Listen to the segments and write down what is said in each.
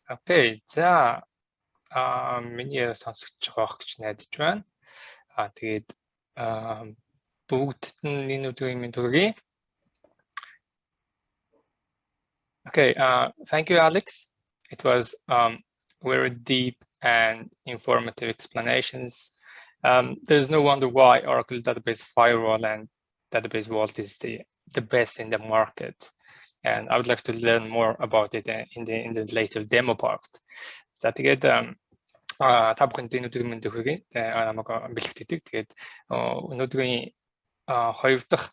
Окей. За миний сонсогч байгаа гэж найдаж байна. Тэгээд бүгдд нь энэ өдрийн минь төргий. Okay, thank you, Alex. It was very deep and informative explanations. There's no wonder why Oracle Database Firewall and Database Vault is the best in the market. And I would like to learn more about it in the later demo part. За тэгээд та бүхэнд энэ өдрийн мэнд өгье. Намайг Bilegt гэдэг. Тэгээд өнөөдрийн хоёр дахь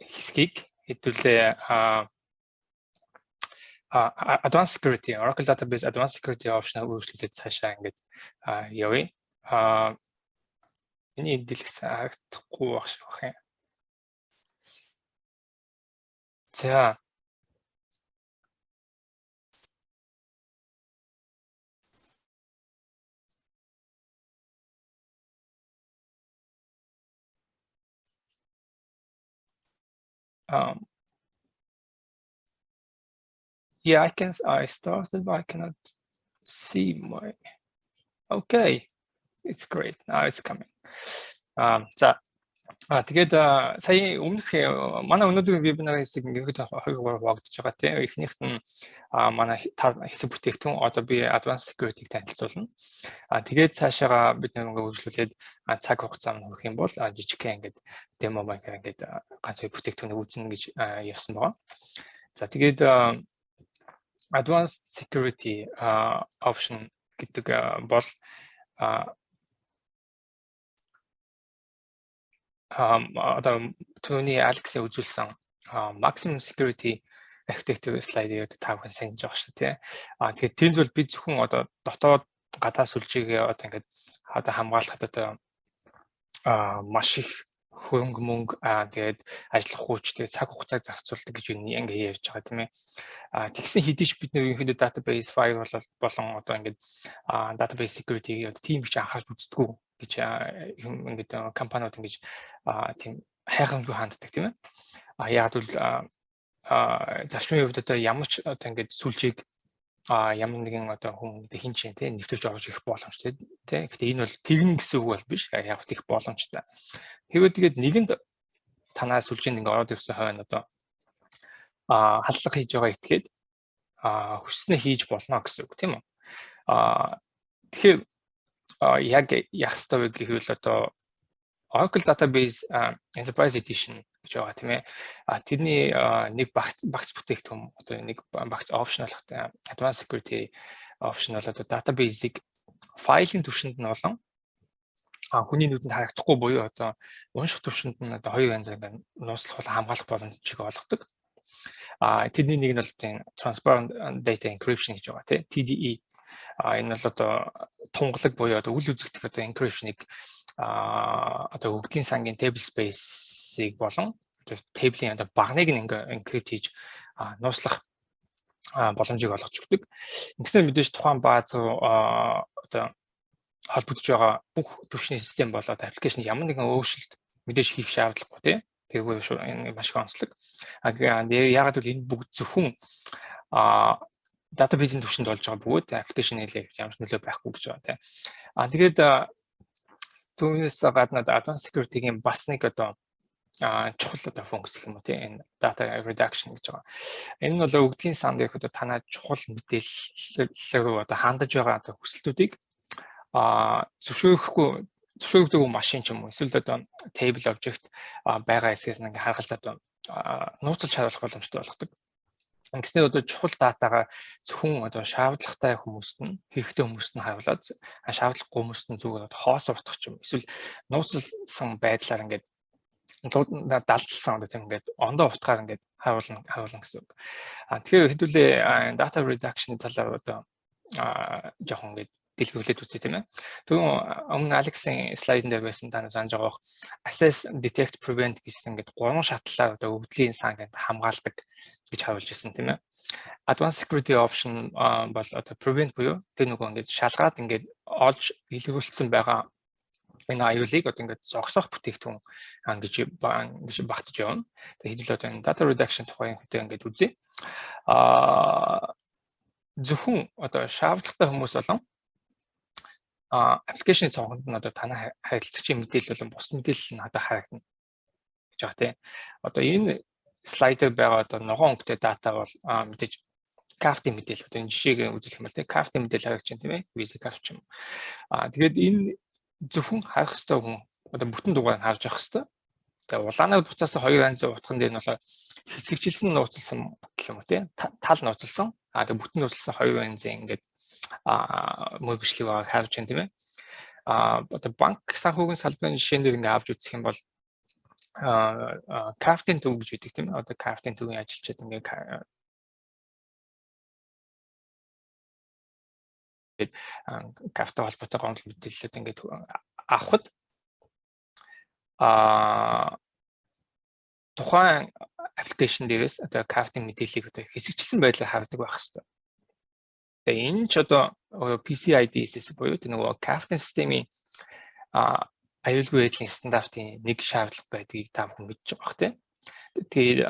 хэсгийг хэдүүлээ Advanced Security, Oracle Database Advanced Security option үргэлжлүүлээд цаашаа ингэж явъя. Миний дэлгэц харагдахгүй байх шиг байна. За. Yeah, I started, but I cannot see my. Okay, it's great. Now it's coming. За тэгээд сая өмнөх манай өнөөдрийн вебинарын хэсэг ингээд хоёр хуваагдаж байгаа тийм. Эхнийхт нь манай хэсэг бүтээгдэхүүн одоо би Advanced Security-г танилцуулна. Тэгээд цаашаага бид нэг үргэлжлүүлээд цаг хугацаа нөх юм бол жижигхэн ингээд демо маягаар ингээд ганц хоёр бүтээгдэхүүнийг үүснэ гэж явсан байгаа. За тэгээд Advanced Security option гэдэг бол одоо түүний Alex-ийн үзүүлсэн maximum security architecture slide-ийг та бүхэн санаж байгаа шүү дээ. Тэгэхээр тийм зүйл би зөвхөн одоо дотоод гадаа сүлжээгээ одоо ингээд одоо хамгаалахад одоо маш их хөрөнгө мөнгө тэгээд ажиллах хүч тэгээд цаг хугацааг зарцуулдаг гэж ингээд ярьж байгаа тийм ээ. Тэгсэн хэдийч бид нэр ерөнхийдөө database firewall болон одоо ингээд database security одоо тийм гэж анхаарч үздэггүй гэж ингээд компаниуд ингэж тийм хайхамгүй ханддаг тийм ээ. Яг бол зарчмын хувьд одоо ямар ч одоо ингээд сүлжээг ямар нэгэн одоо хүн хин чин тийм нэвтэрч орж ирэх боломжтой тийм. Гэхдээ энэ бол тэгнэ гэсэн үг бол биш. Яг их боломжтой. Хэвээ тэгээд нэгэнд танаа сүлжээнд ингээд ороод ирсэн хойно одоо халдлага хийж байгаа этгээд хүснээ хийж болно гэсэн үг тийм үү. Тэгэхээр яг яах ёстой вэ гэвэл одоо Oracle Database Enterprise Edition гэж байгаа тийм ээ. Тэрний нэг багц бүтээгдэхүүн одоо нэг багц optional Advanced Security option бол одоо database-ийг файлын түвшинд нь болон хүний нүдэнд харагдахгүй буюу одоо унших түвшинд нь одоо хоёр янзаар ингээд нууцлах болон хамгаалах боломжийг олгодог. Тэрний нэг нь бол тийм Transparent Data Encryption гэж байгаа тийм TDE. Энэ бол одоо тунгалаг буюу одоо үл үзэгдэх одоо encryption-ыг одоо өгдлийн сангийн table space-ийг болон table-ийн одоо багныг ингээ encrypt хийж нууцлах боломжийг олгож өгдөг. Ингэснээр мэдээж тухайн бааз руу одоо холбогдож байгаа бүх түвшний систем болоод аппликейшн ямар нэгэн өөрчлөлт мэдээж хийх шаардлагагүй тийм. Тэгвэл энэ маш их онцлог. Яагаад гэвэл энэ бүгд зөвхөн database-ийн түвшинд болж байгаа бөгөөд application хэлэх ямар ч нөлөө байхгүй гэж байгаа тийм. Тэгээд түүнээс гадна Advanced Security-гийн бас нэг одоо чухал одоо функц гэх юм уу тийм энэ data reduction гэж байгаа. Энэ нь бол өгдгийн санд яг одоо танаа чухал мэдээлэл рүү одоо хандаж байгаа одоо хүсэлтүүдийг зөвшөөрөгдөг машин ч юм уу эсвэл одоо table object байгаа хэсгээс ингээ харгалзаад нууцлж харуулах боломжтой болгодог. Ингэснээр одоо чухал датагаа зөвхөн одоо шаардлагатай хүмүүст нь хэрэгтэй хүмүүст нь харуулад шаардлагагүй хүмүүст нь зүгээр хоос уртах ч юм эсвэл нууцлсан байдлаар ингээд далдалсан одоо тийм ингээд ондоо утгаар ингээд харуулна гэсэн үг. Тэгэхээр хэдүүлээ data reduction-ийн талаар одоо жоохон ингээд дэлгэрүүлээд үзье тийм ээ. Тэгвэл өмнө Alex-ийн слайдн дээр байсан та санаж байгаа assess, detect, prevent гэсэн ингээд гурван шатлалаар одоо өгдлийн санг хамгаалдаг гэж харуулж ирсэн тийм ээ. Advanced Security option бол одоо prevent буюу тэр нөгөө ингээд шалгаад ингээд олж илрүүлсэн байгаа энэ аюулыг одоо ингээд зогсоох бүтээгдэхүүн гэж багтаж явна. Тэгээд хэдүүл одоо энэ data reduction тухай хөтөө ингээд үзье. Зөвхөн одоо шаардлагатай хүмүүс болон аппликейшны цонхонд нь одоо танай харилцагчийн мэдээлэл болон бус мэдээлэл нь одоо харагдана гэж байгаа тийм. Одоо энэ слайдер байгаа одоо ногоон өнгөтэй дата бол мэдээж кафтын мэдээлэл одоо энэ жишээг үзүүлэх юм бол тийм кафтын мэдээлэл харагдаж байна тийм ээ. Visa кафт юм. Тэгээд энэ зөвхөн харах ёстой хүн одоо бүтэн дугаарыг харж явах ёстой. Тэгээ улаанаар буцаасан 2 анзын утган дээр нь бол хэсэгчилсэн нууцлсан гэх юм уу тийм тал нууцлсан. Тэгээ бүтэн нууцлсан 2 анзын ингээд мөр бичлэг харж байна тийм ээ. Одоо банк санхүүгийн салбарын жишээн дээр ингээд авч үзэх юм бол кафтын төв гэж үүдэг тийм ээ. Одоо кафтын төвийн ажилчид ингээд кафтай холбоотой гомдол мэдээлэлүүд ингээд авахд тухайн аппликейшн дээрээс одоо кафтын мэдээллийг одоо хэсэгчилсэн байдлаар хардаг байх хэрэгтэй. Тэгээ энэ ч одоо PCI-DSS буюу нөгөө кафтын системийн аюулгүй байдлын стандартын нэг шаардлага байдгийг та бүхэн мэдж байгаа бох тийм. Тэгээд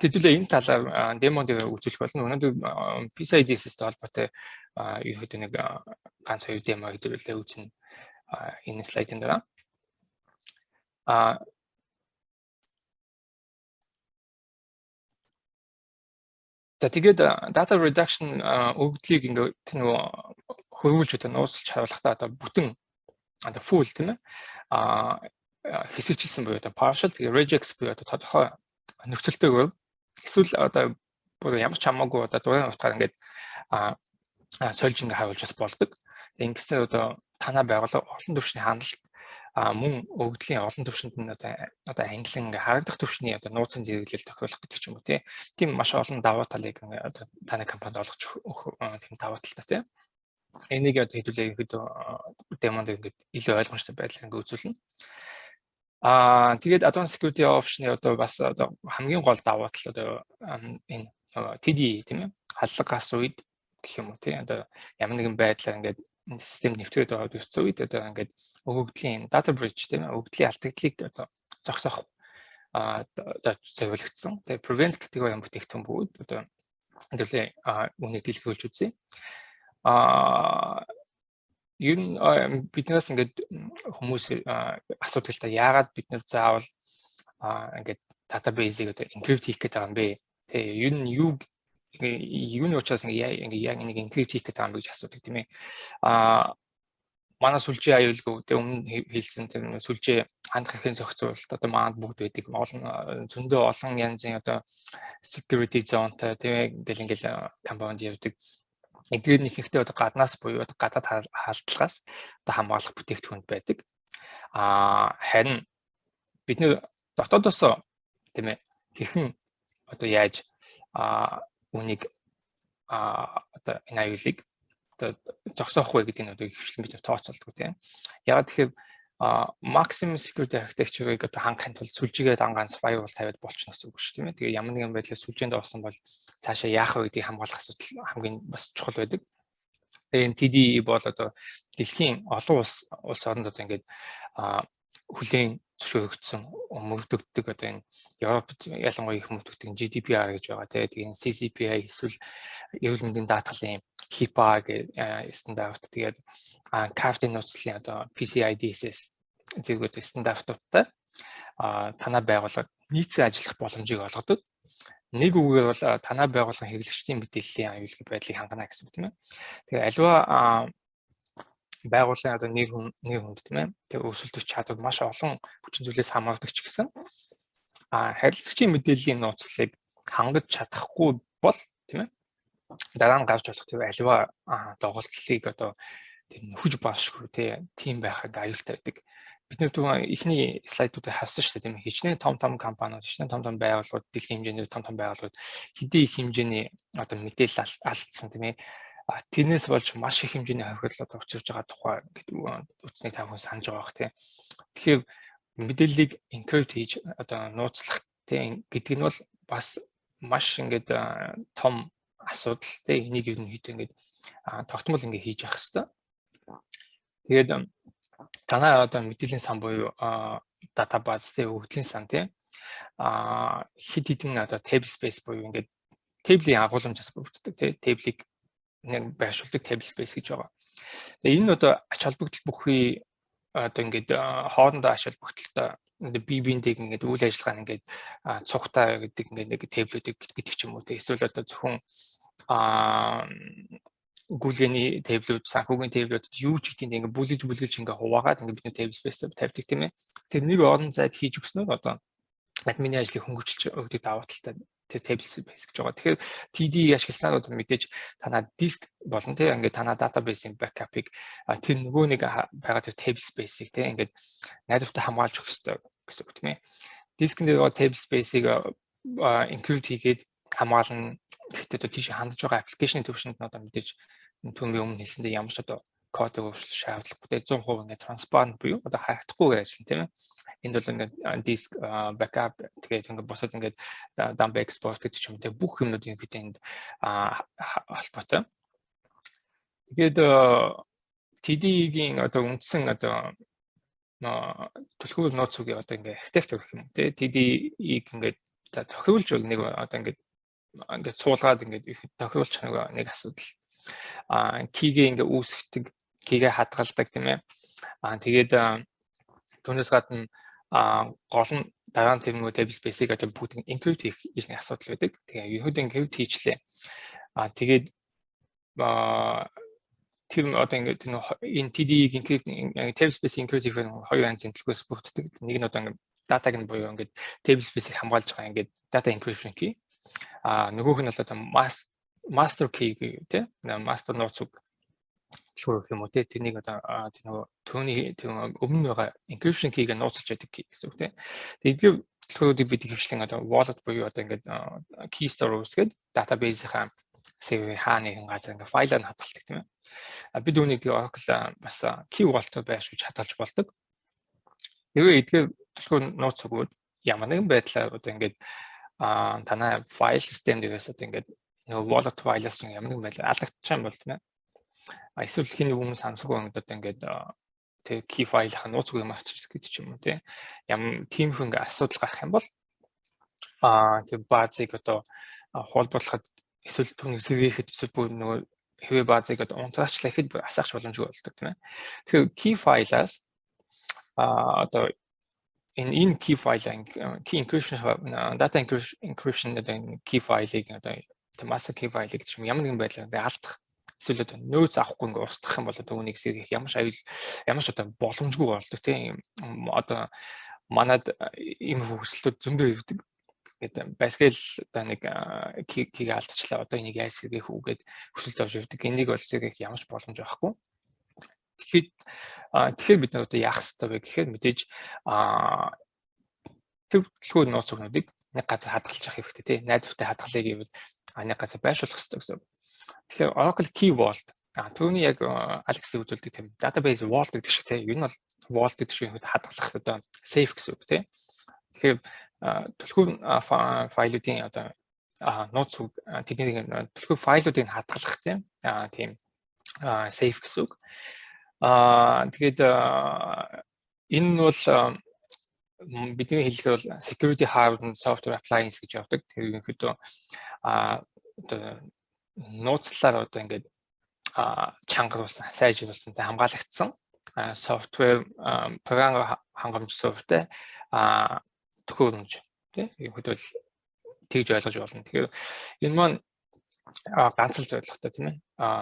хэдүүлээ энэ талаар демо дээр үзүүлэх болно. Өнөөдөр PCI-DSS-тэй холбоотой ерөөдөө нэг ганц 2 демо хэдүүлээ үзнэ энэ слайдын дараа. За тэгээд data reduction өгдлийг ингээд нөгөө хөрвүүлж одоо нууцлж харуулахдаа одоо бүтэн одоо full тийм ээ хэсэгчилсэн буюу одоо partial тэгээд regex буюу одоо тодорхой нөхцөлтэйгээр эсвэл одоо бүр ямар ч хамаагүй одоо дурын утгаар ингээд сольж ингээд харуулж бас болдог. Ингэснээр одоо танай байгууллага олон түвшний хяналт мөн өгдлийн олон түвшинд нь одоо англин ингээ харагдах түвшний одоо нууцын зэрэглэл тохиолох гэдэг ч юм уу тийм маш олон давуу талыг одоо таны компанид олгож тийм давуу талтай тийм. Энийг одоо хэдүүлээ ихэд демонд ингээд илүү ойлгомжтой байдлаар ингээ үзүүлнэ. Тэгээд advanced security option-ы одоо бас одоо хамгийн гол давуу тал одоо энэ TD тийм ээ халлагаас үед гэх юм уу тийм одоо ямар нэгэн байдлаар ингээд систем нэвтрээд байгаа төсцөө үед одоо ингээд өгөгдлийн data breach тийм ээ өгөгдлийн алдагдлыг одоо зогсоох одоо зөвлөгдсөн. Тэгээ prevent гэдэг юм бүтээгдэхүүн бүгд одоо хэдүүлээ үүнийг дэлгэрүүлж үзье. Ер нь биднээс ингээд хүмүүс асуудаг л та яагаад бид нар заавал ингээд database-ийг одоо encrypt хийх гэдэг юм бэ? Тэгээ ер нь юуны учраас ингээд яг нэг encrypt хийх гэдэг юм бэ гэж асуудаг тийм ээ. Манай сүлжээ аюулгүй тэгээ өмнө хэлсэн тэр сүлжээ хандах хэрхэн зохицуулалт одоо маанд бүгд байдаг. Зөндөө олон янзын одоо security zone-тай тийм ингээл компаунд явдаг. Эдгээр нь ихэнхдээ одоо гаднаас буюу одоо гадаад хаалтлагаас одоо хамгаалах бүтээгдэхүүнд байдаг. Харин бид нэр дотоодоос тийм ээ хэрхэн одоо яаж үнийг одоо энэ аюулыг одоо зогсоох вэ гэдэг нь одоо хвчлэн бид тооцоолдог тийм. Ягаад тэгэхээр maximum security architecture-ыг одоо хангахын тулд сүлжээгээд ганц firewall тавиад болчихно гэсэн үг шүү тийм ээ. Тэгээ ямар нэгэн байдлаар сүлжээнд орсон бол цаашаа яах вэ гэдгийг хамгаалах асуудал хамгийн бас чухал байдаг. Тэгээ TD бол одоо дэлхийн олон улс орнд одоо ингээд хүлээн зөвшөөрөгдсөн мөрдөгддөг одоо энэ Европт ялангуяа их мөрдөгдөг GDPR гэж байгаа тийм. CCPA эсвэл эрүүл мэндийн даатгалын HIPAA гэх стандарт тэгээд кафтын нууцлалын одоо PCI-DSS зэрэг стандартуудтай танай байгууллага нийцэн ажиллах боломжийг олгодог. Нэг үгээр бол танай байгууллагын хэрэглэгчдийн мэдээллийн аюулгүй байдлыг хангана гэсэн үг тийм ээ. Тэгээ аливаа байгууллагын одоо нэр хүнд тийм ээ. Тэгээ өрсөлдөх чадвар маш олон хүчин зүйлээс хамаардаг ч гэсэн харилцагчийн мэдээллийн нууцлалыг хангаж чадахгүй бол тийм ээ. Дараа нь гарч болох тийм аливаа доголдлыг одоо нөхөж болшгүй тийм байхаг аюултай байдаг. Бид нэг ихний слайдуудыг харсан шүү дээ тийм ээ. Хичнээн том компаниуд, хичнээн том байгууллагууд, дэлхийн хэмжээний том байгууллагууд хэдий их хэмжээний одоо мэдээлэл алдсан тийм ээ. Тэрнээс болж маш их хэмжээний хохирлууд учирч байгаа тухай гэдэг үгснийг та бүхэн санаж байгаа бох тийм. Тэгэхээр мэдээллийг encrypt хийж одоо нууцлах тийм гэдэг нь бол бас маш ингээд том асуудал тийм. Энийг ер нь хэд ингээд тогтмол ингээд хийж явах хэрэгтэй. Тэгээд танай одоо мэдээллийн сан буюу database тэ өгөгдлийн сан тийм хит хитэн одоо table space буюу ингээд table-ийн агуулмжаас бүрддэг тийм table-ийг байршуулдаг table space гэж байгаа. Тэгээ энэ одоо ач холбогдол бүхий одоо ингээд хоорондоо ач холбогдолтой бие биендээ ингээд үйл ажиллагаа ингээд цугтаа гэдэг ингээд нэг table-үүдийг гэдэг ч юм уу тийм эсвэл одоо зөвхөн гүлгэний table-үүд, санхүүгийн table-үүд юу ч гэдэг ингээд бүлгэлж ингээд хуваагаад ингээд бидний table space-ээр тавьдаг тийм ээ. Тэр нэг орон зайд хийж өгснөөр одоо админы ажлыг хөнгөвчлж өгдөг даваа талтай table space гэж байгаа. Тэгэхээр TD ашигласнаар одоо мэдээж танаа диск болон тийм ингээд танаа database-ийн backup-ыг тэр нөгөө нэг байгаа тэр table space-ийг тийм ингээд найдвартай хамгаалж өгөх хэрэгтэй гэсэн үг тийм ээ. Дискэн дээр table space-ийг encrypt хийгээд хамгаална. Гэхдээ одоо тийш хандж байгаа аппликейшны төвшөнд нь одоо мэдээж түүний өмнө хэлсэндээ ямар ч одоо кодыг өөрчлөх шаардлагагүй 100% ингээд transparent буюу одоо хаагдахгүй ажиллана тийм ээ. Энд бол ингээд disk backup тэгээд ингээд босоод ингээд dump export гэдэг ч юм те бүх юмнууд ингээд энд холбоотой. Тэгээд TD-ийн одоо үндсэн одоо төлхөр нууцыг одоо ингээд architecture гэх юм те TD-ийг ингээд тохируулж бол нэг одоо ингээд суулгаад ингээд тохируулчих нэг асуудал. Key-гээ ингээд үүсгдэг, key-гээ хадгалдаг тийм ээ. Тэгээд түүнээс гадна гол нь дараа нь тэр нөгөө table space-ийг одоо бүгд encrypt хийх нэг асуудал байдаг. Тэгээ ерөнхийдөө encrypt хийчлээ. Тэгээд тэр одоо ингээд энэ TD-ийг encrypt table space encrypt хийх нь хоёр янзын төлөвлөгөөс бүрддэг. Нэг нь одоо ингээд датаг нь буюу ингээд table space-ийг хамгаалж байгаа ингээд data encryption key. Нөгөөх нь бол одоо master key гэх тийм master нууцуг шүүх юм уу тийм тэрнийг одоо түүний өмнө байгаа encryption key-г нууцлж байдаг гэсэн үг тийм. Тэгээд төлөвлөгөөд бид хвшлэн одоо wallet буюу одоо ингээд key store үүсгээд database-ийн server хааны газар ингээд файлаар нь хадгалдаг тийм ээ. Бид үүнийг Oracle бас key wallet байршуулж хадгалж болдог. Эдгээр төлөвлөгөө нууц өгөөд ямар нэгэн байдлаар одоо ингээд танай файл систем дээрээс одоо ингээд нөгөө wallet файлаас ямар нэгэн байдлаар алдагдчих юм бол тийм ээ. Эсвэл хин нэг хүмүүс Samsung одоо ингээд тэг key файлын нууц үгүй юм авчирч гэдэг ч юм уу тийм. Ямар тийм их ингээд асуудал гарах юм бол тэг базыг одоо хуулбарлахад эсвэл түүнийг сэргээхэд эсвэл бүр нөгөө хэвээ базыг одоо унтраачлаа гэхэд асаахч боломжгүй болдог тийм ээ. Тэгэхээр key файлаас одоо энэ key файлын key encryption data encryption гэдэг key файлыг одоо master key файлыг гэж ямар нэгэн байдлаар алдах эсвэл одоо нөөц авахгүй ингээ устгах юм бол одоо үүнийг сэргийх ямар ч одоо боломжгүй болдог тийм одоо манад ийм хөвгөлтүүд зөндөө ирдэг. Гэдэг баскел одоо нэг key-г алдчихлаа одоо энийг яаж сэргийх үү гэд хүсэлт авч явдаг. Энийг бол сэргийх ямар ч боломж байхгүй. Тэгэхээр бид нар одоо яах ёстой вэ гэхээр мэдээж төлөвлөгөө нууцнуудыг нэг газар хадгалчих хэрэгтэй тийм найдвартай хадгалъя гэвэл нэг газар байршуулах хэрэгтэй гэсэн. Тэгэхээр Oracle Key Vault түүний яг Alex үзүүлдэг тийм database vault гэдэг шиг тийм ер нь бол vault гэдэг шиг хадгалах одоо safe гэсэн үг тийм. Тэгэхээр төлөвлөгөө файлуудын одоо нууц тэдний төлөвлөгөө файлуудыг хадгалах тийм safe гэсэн үг. Тэгээд энэ нь бол бидний хэлэхээр бол security hardware software appliance гэж явдаг. Тэр ерөнхийдөө одоо нууцлаар одоо ингээд чангаруулсан, сайжруулсан, хамгаалагдсан software програм хангамжсуутай төхөөрөмж тийм ерөнхийдөө тэгж ойлгож болно. Тэгэхээр энэ маань ганц л зорилготой тийм ээ.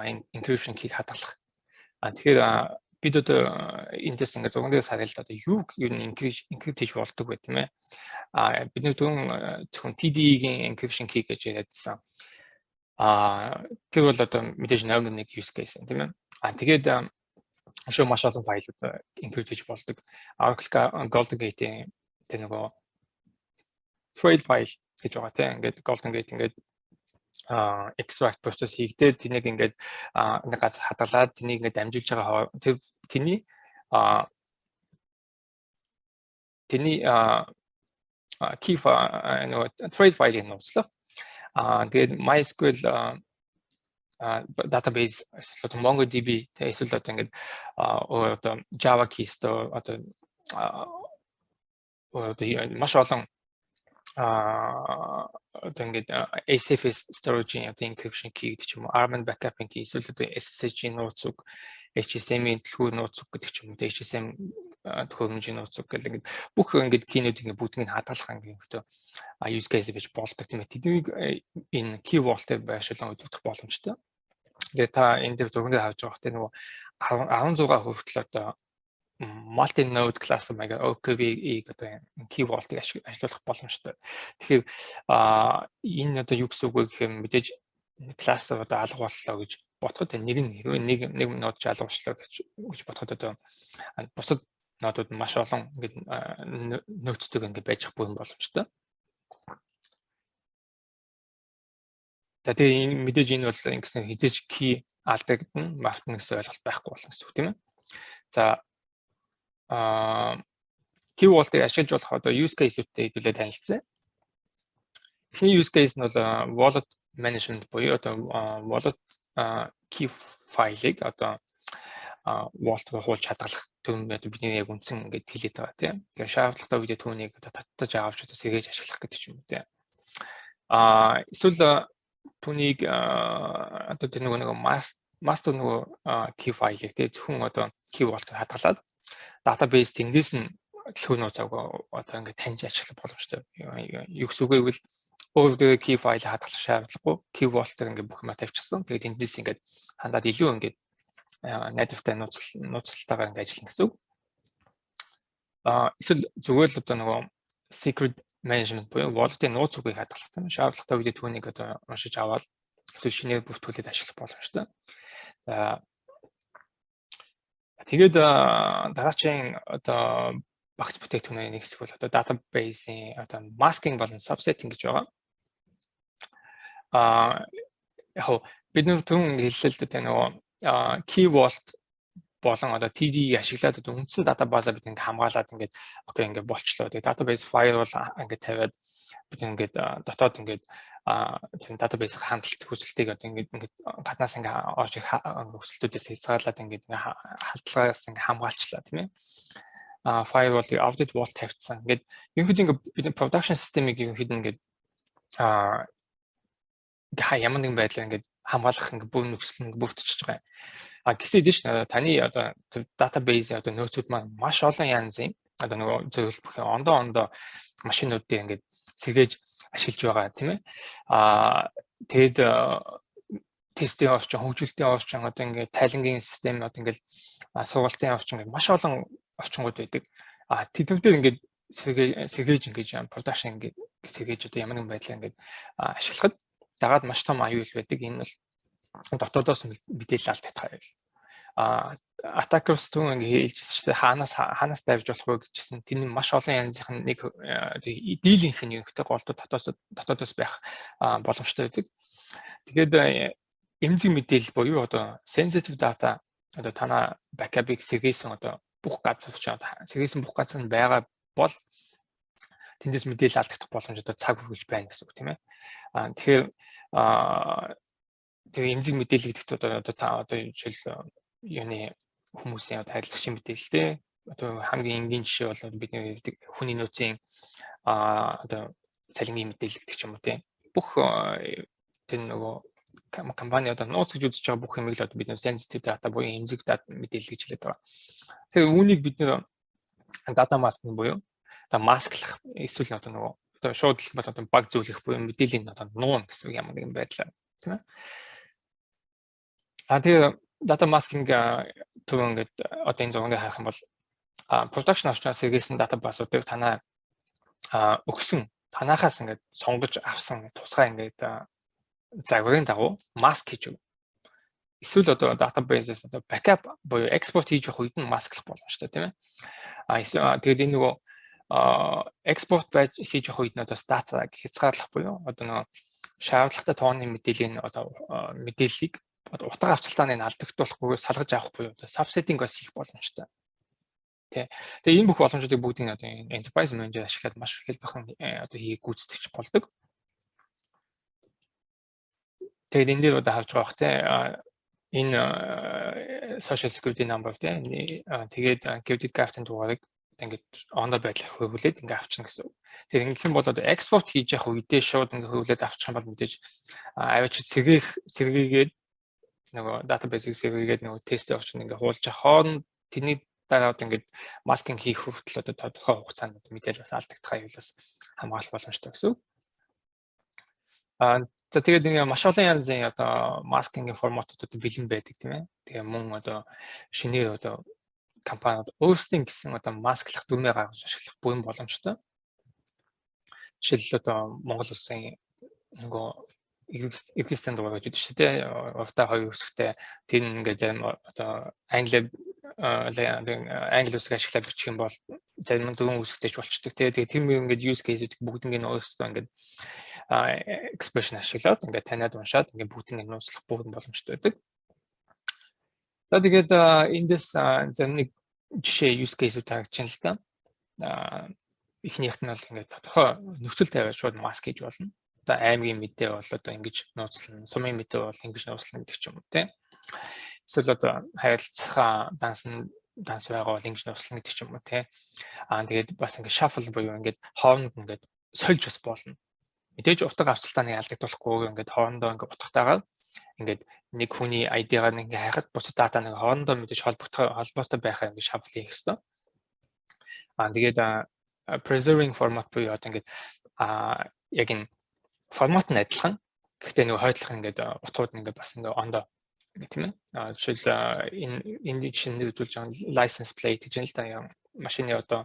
Энэ encryption key-г хадгалах. Тэгэхээр бид одоо эндээс ингээд зурган дээрээс харъя л да одоо юу нь encrypt хийж болдог вэ тийм ээ. Бид нэг зөвхөн TD-ийн encryption key гэж яриадсан. Тэр бол одоо мэдээж номер 1 use case юм тийм ээ. Тэгээд шууд маш олон файлууд encrypt хийж болдог. Oracle Golden Gate-ийн тэр нөгөө trail file гэж байгаа тийм ингээд Golden Gate ингээд extract process хийгдээд тэнийг ингээд нэг газар хадгалаад тэнийг ингээд дамжуулж байгаа тэр тэний key file нөгөө trail file-ийг нууцлах. Тэгээд MySQL database эсвэл MongoDB эсвэл одоо ингээд одоо Java keys одоо маш олон одоо ингээд ACFS storage-ийн одоо encryption key гэдэг ч юм уу, ARM backup-ийн key эсвэл одоо SSH-ийн нууц үг, HSM-ийн дэлгүүр нууц үг гэдэг ч юм уу, HSM төхөөрөмжийн нууц үг гэл ингээд бүх ингээд key-нүүд ингээд бүгднийг хадгалах ингээд use case гэж болдог тийм ээ. Тэднийг энэ key vault-ээр байршуулан үзүүлэх боломжтой. Тэгээ та энэ дээр зурганд харж байгаа хөтэ нөгөө 16 хүртэл одоо multi-node cluster маягаар OKV-ийг одоо key vault-ыг ашиглах боломжтой. Тэгэхээр энэ одоо юу гэсэн үг вэ гэхээр мэдээж cluster одоо алга боллоо гэж бодоход нэг нод алгуулчлаа гэж бодоход одоо бусад нодууд маш олон ингээд нөөцтэй ингээд байж буй боломжтой. За тэгээ мэдээж энэ бол ингэсэн хизээч key алдагдана, мартна гэсэн ойлголт байхгүй болно гэсэн үг тийм ээ. За key vault-ыг ашиглаж болох одоо use case-үүдтэй хэдүүлээ танилцсан. Эхний use case нь бол wallet management буюу одоо wallet key file-ыг одоо wallet-ыг хуулж хадгалах төв одоо бидний яг үндсэн ингээд хэлээд байгаа тийм. Тэгээ шаардлагатай үедээ түүнийг одоо татдаж авч одоо сэргээж ашиглах гэдэг ч юм уу тийм. Эсвэл түүнийг одоо тэр нөгөө master нөгөө key file-ыг тийм зөвхөн одоо key vault-ыг хадгалаад database тэндээс нь дэлгүүр нууцааг одоо ингээд таньж ашиглах боломжтой. Юу гэсэн үг вэ гэвэл өөрөө key file хадгалах шаардлагагүй key vault-ыг ингээд бүх юм тавьчихсан. Тэгээд тэндээс ингээд хандаад илүү ингээд найдвартай нууцлалтаагаар ингээд ажиллана гэсэн үг. Эсвэл зүгээр л одоо нөгөө secret management буюу wallet-ийн нууц үгийг хадгалах юм. Шаардлагатай үедээ түүнийг одоо уншиж аваад эсвэл шинээр бүртгүүлээд ашиглах боломжтой. Тэгээд дараагийн одоо багц бүтээгдэхүүний нэг хэсэг бол одоо database-ийн одоо masking болон subsetting гэж байгаа. Яг бид нар түрүүн хэллээ л дээ нөгөө key vault болон одоо TD-ийг ашиглаад одоо үндсэн database-аа бид ингээ хамгаалаад ингээд окей ингээ болчлоо. Тэгээд database firewall ингээ тавиад бид ингээд дотоод ингээд тийм database хандлт хүсэлтийг одоо ингээд гаднаас ингээ орж ирэх хүсэлтүүдээс хязгаарлаад ингээд халдлагаас ингээ хамгаалчлаа тийм ээ. Firewall-ийг audit wall тавьчихсан. Ингээд ерөнхийдөө ингээд бидний production system-ийг ерөнхийдөө ингээд ямар нэгэн байдлаар ингээд хамгаалах ингээд бүр нөхцөл нь бүрдчихэж байгаа. Гэсэн дэш таны одоо database одоо нөөцүүд маань маш олон янзын одоо нөгөө зөвлөл бүх ондоо машинуудыг ингээд сэргээж ашиглаж байгаа тийм ээ. Тэгэд тестийн орчин, хөгжүүлэлтийн орчин одоо ингээд тайлангийн систем одоо ингээд сургалтын орчин ингээд маш олон орчингууд байдаг. Тэднүүдээр ингээд сэргээж ингээд production ингээд сэргээж одоо ямар нэгэн байдлаар ингээд ашиглахад дагаад маш том аюул байдаг. Энэ бол дотоодоос мэдээлэл алдах байв. Attackers түн ингээ хэлжсэн чинь хаанаас давж болох вэ гэжсэн. Тэний маш олон янзын нэг дийлийнх нь ерөнхийдөө голдод дотоодоос байх боломжтой байдаг. Тэгээд эмзэг мэдээлэл буюу одоо sensitive data одоо танаа backup-ыг сэргээсэн одоо бүх газар сэргээсэн бүх газар нь байгаа бол тэндээс мэдээлэл алдах боломж одоо цаг үргэлж байна гэсэн үг тийм ээ. Тэгэхээр тэр эмзэг мэдээлэл гэдэгт одоо та одоо жишээл юуны хүмүүсийн одоо харилцагчийн мэдээлэлтэй одоо хамгийн энгийн жишээ бол бидний хүний нөөцийн одоо цалингийн мэдээлэл гэдэг ч юм уу тийм бүх тэр нөгөө компани одоо нууц гэж үзэж байгаа бүх юмыг л одоо бид нөө sensitive data буюу эмзэг data мэдээлэл гэж хэлээд байгаа. Тэгэхээр үүнийг бид нөө data masking буюу одоо масклах эсвэл одоо нөгөө одоо шууд л бол одоо баг зөвлөх буюу мэдээллийн одоо нуун гэсэн ямар нэгэн байдлаар тийм ээ. Тэгээ data masking төв ингээд одоо энэ зургийг харах юм бол production орчноос сэргээсэн database-уудыг танаа өгсөн танахаас ингээд сонгож авсан тусгай ингээд загварын дагуу mask хийж өг. Эсвэл одоо database-с одоо backup буюу export хийж явах үед нь масклах боломжтой тийм ээ. Тэгээд энэ нөгөө export байж хийж явах үед нь одоо data хязгаарлах буюу одоо нөгөө шаардлагатай тооны мэдээллийн одоо мэдээллийг утга авцалтааны алдагдуулахгүй салгаж авах буюу одоо subsetting-аас хийх боломжтой. Тэгээ энэ бүх боломжуудыг бүгдийг одоо enterprise manager ашиглаад маш хэлбэрхэн одоо хийх гүйцэтгэж болдог. тэгээд энэ дээр одоо харж байгаа бах те энэ social security number те тэгээд credit card-ын дугаарыг ингээд оноо байдлаар хөвлөд ингээд авчихна гэсэн. Тэгээд ингэх юм бол одоо экспорт хийж явах үедээ шууд ингээд хөвлөд авчих юм бол мэдээж аваач сэргийгээд нөгөө database-ийг сэргийгээд нөгөө тест явуулчих ингээд хуулж хооронд тэрний дараад ингээд маскинг хийх хүртэл одоо тодорхой хугацаанд мэдээлэл бас алдагдах аюулаас хамгаалах боломжтой гэсэн. За тэгээд ингээ маш олон янзын одоо маскингийн форматууд бэлэн байдаг тийм ээ. Тэгээ мөн одоо шинээр одоо компаниуд өөрсдийн гэсэн одоо масклах дүрмээ гаргаж ашиглах бүрэн боломжтой. Жишээлбэл одоо Монгол улсын нөгөө existing дугаар гэж шүү дээ. Овта хоёр үсгтэй тэр ингээ зарим одоо англи үсэг ашиглаад бичих юм бол зарим нь дөрвөн үсгтэйч болчдөг. Тэгээд тэр ингээ use case-үүд бүгднийг өөрсдөө ингээ expression ашиглаад ингээ таниад уншаад ингээ бүгднийг нууцлах бүрэн боломжтой байдаг. За тэгээд эндээс зарим нэг жишээ use case-үүд харагдаж байна л да. Эхнийхт нь бол ингээ тодорхой нөхцөл тавиад шууд маск хийж болно. Одоо аймгийн мэдээ бол одоо ингэж нууцлана, сумын мэдээ бол ингэж нууцлана гэдэг ч юм уу тийм. Эсвэл одоо харилцах данс байгаа бол ингэж нууцлана гэдэг ч юм уу тийм. Тэгээд бас ингэ shuffle буюу ингээд хооронд ингээд сольж бас болно. Мэдээж утга авцалтааны алдагдуулахгүй ингээд хоорондоо ингээд утгатайгаар ингээд нэг хүний ID-гаар ингээд хайхад бусад дата нэг хоорондоо мэдээж холбоотой байхаа ингээд shuffle хийх хэрэгтэй. Тэгээд preserving format буюу одоо ингээд яг энэ формат нь адилхан. Гэхдээ нөгөө хойдлох ингээд утгууд ингээд бас ингээд ондоо гэх тийм ээ. Жишээл энэ жишээнд үзүүлж байгаа license plate гэж л да машины одоо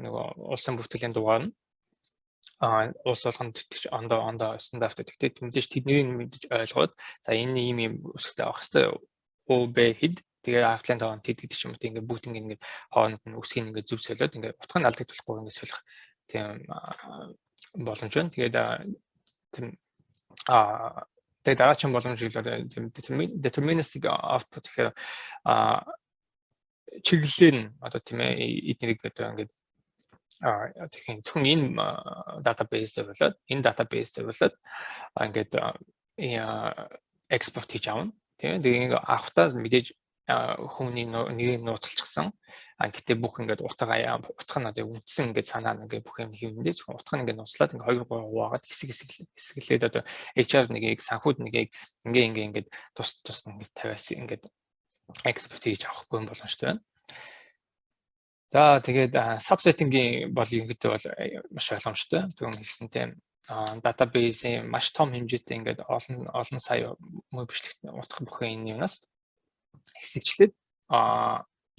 нөгөө улсын бүртгэлийн дугаар нь улс болгонд тэтгэж ондоо стандарттай. Тэгтээ мэдээж тэднийг мэдээж ойлгоод за энэ ийм өсөлттэй авах хэрэгтэй. ОБ хэд тэгээ автлын тоон тэд гэдэг ч юм уу ингээд бүгд ингээд хооронд нь үсгийг ингээд зөв солиод ингээд утга нь алдагдахгүй ингээд солих тийм боломж байна. Тэгээд тэгээд дараагийн боломж гэвэл deterministic output гэхээр чиглэлээр нь одоо тийм ээ эднийг одоо ингээд тэгэхээр зөвхөн энэ database зөвлөд энэ database зөвлөд ингээд export хийж авна. Тийм тэгээд авахтаа мэдээж хүний нэрийг нууцлчихсан. Гэтээ бүх ингээд утга нь одоо үндсэн ингээд санаа ингээд бүх юм хийвэндээ зөвхөн утга нь ингээд нууцлаад ингээд 2 3 хуваагаад хэсгэлээд одоо HR нэгийг санхүүд нэгийг ингээд тус ингээд тавиас ингээд экспорт хийж авахгүй боломжтой байна. За тэгээд subsetting-ийн бол ерөнхийдөө бол маш ойлгомжтой. Түрүүн хэлсэнтэй database-ийн маш том хэмжээтэй ингээд олон сая мөр бичлэгт утга бүхэн энэ юунаас хэсэгчлээд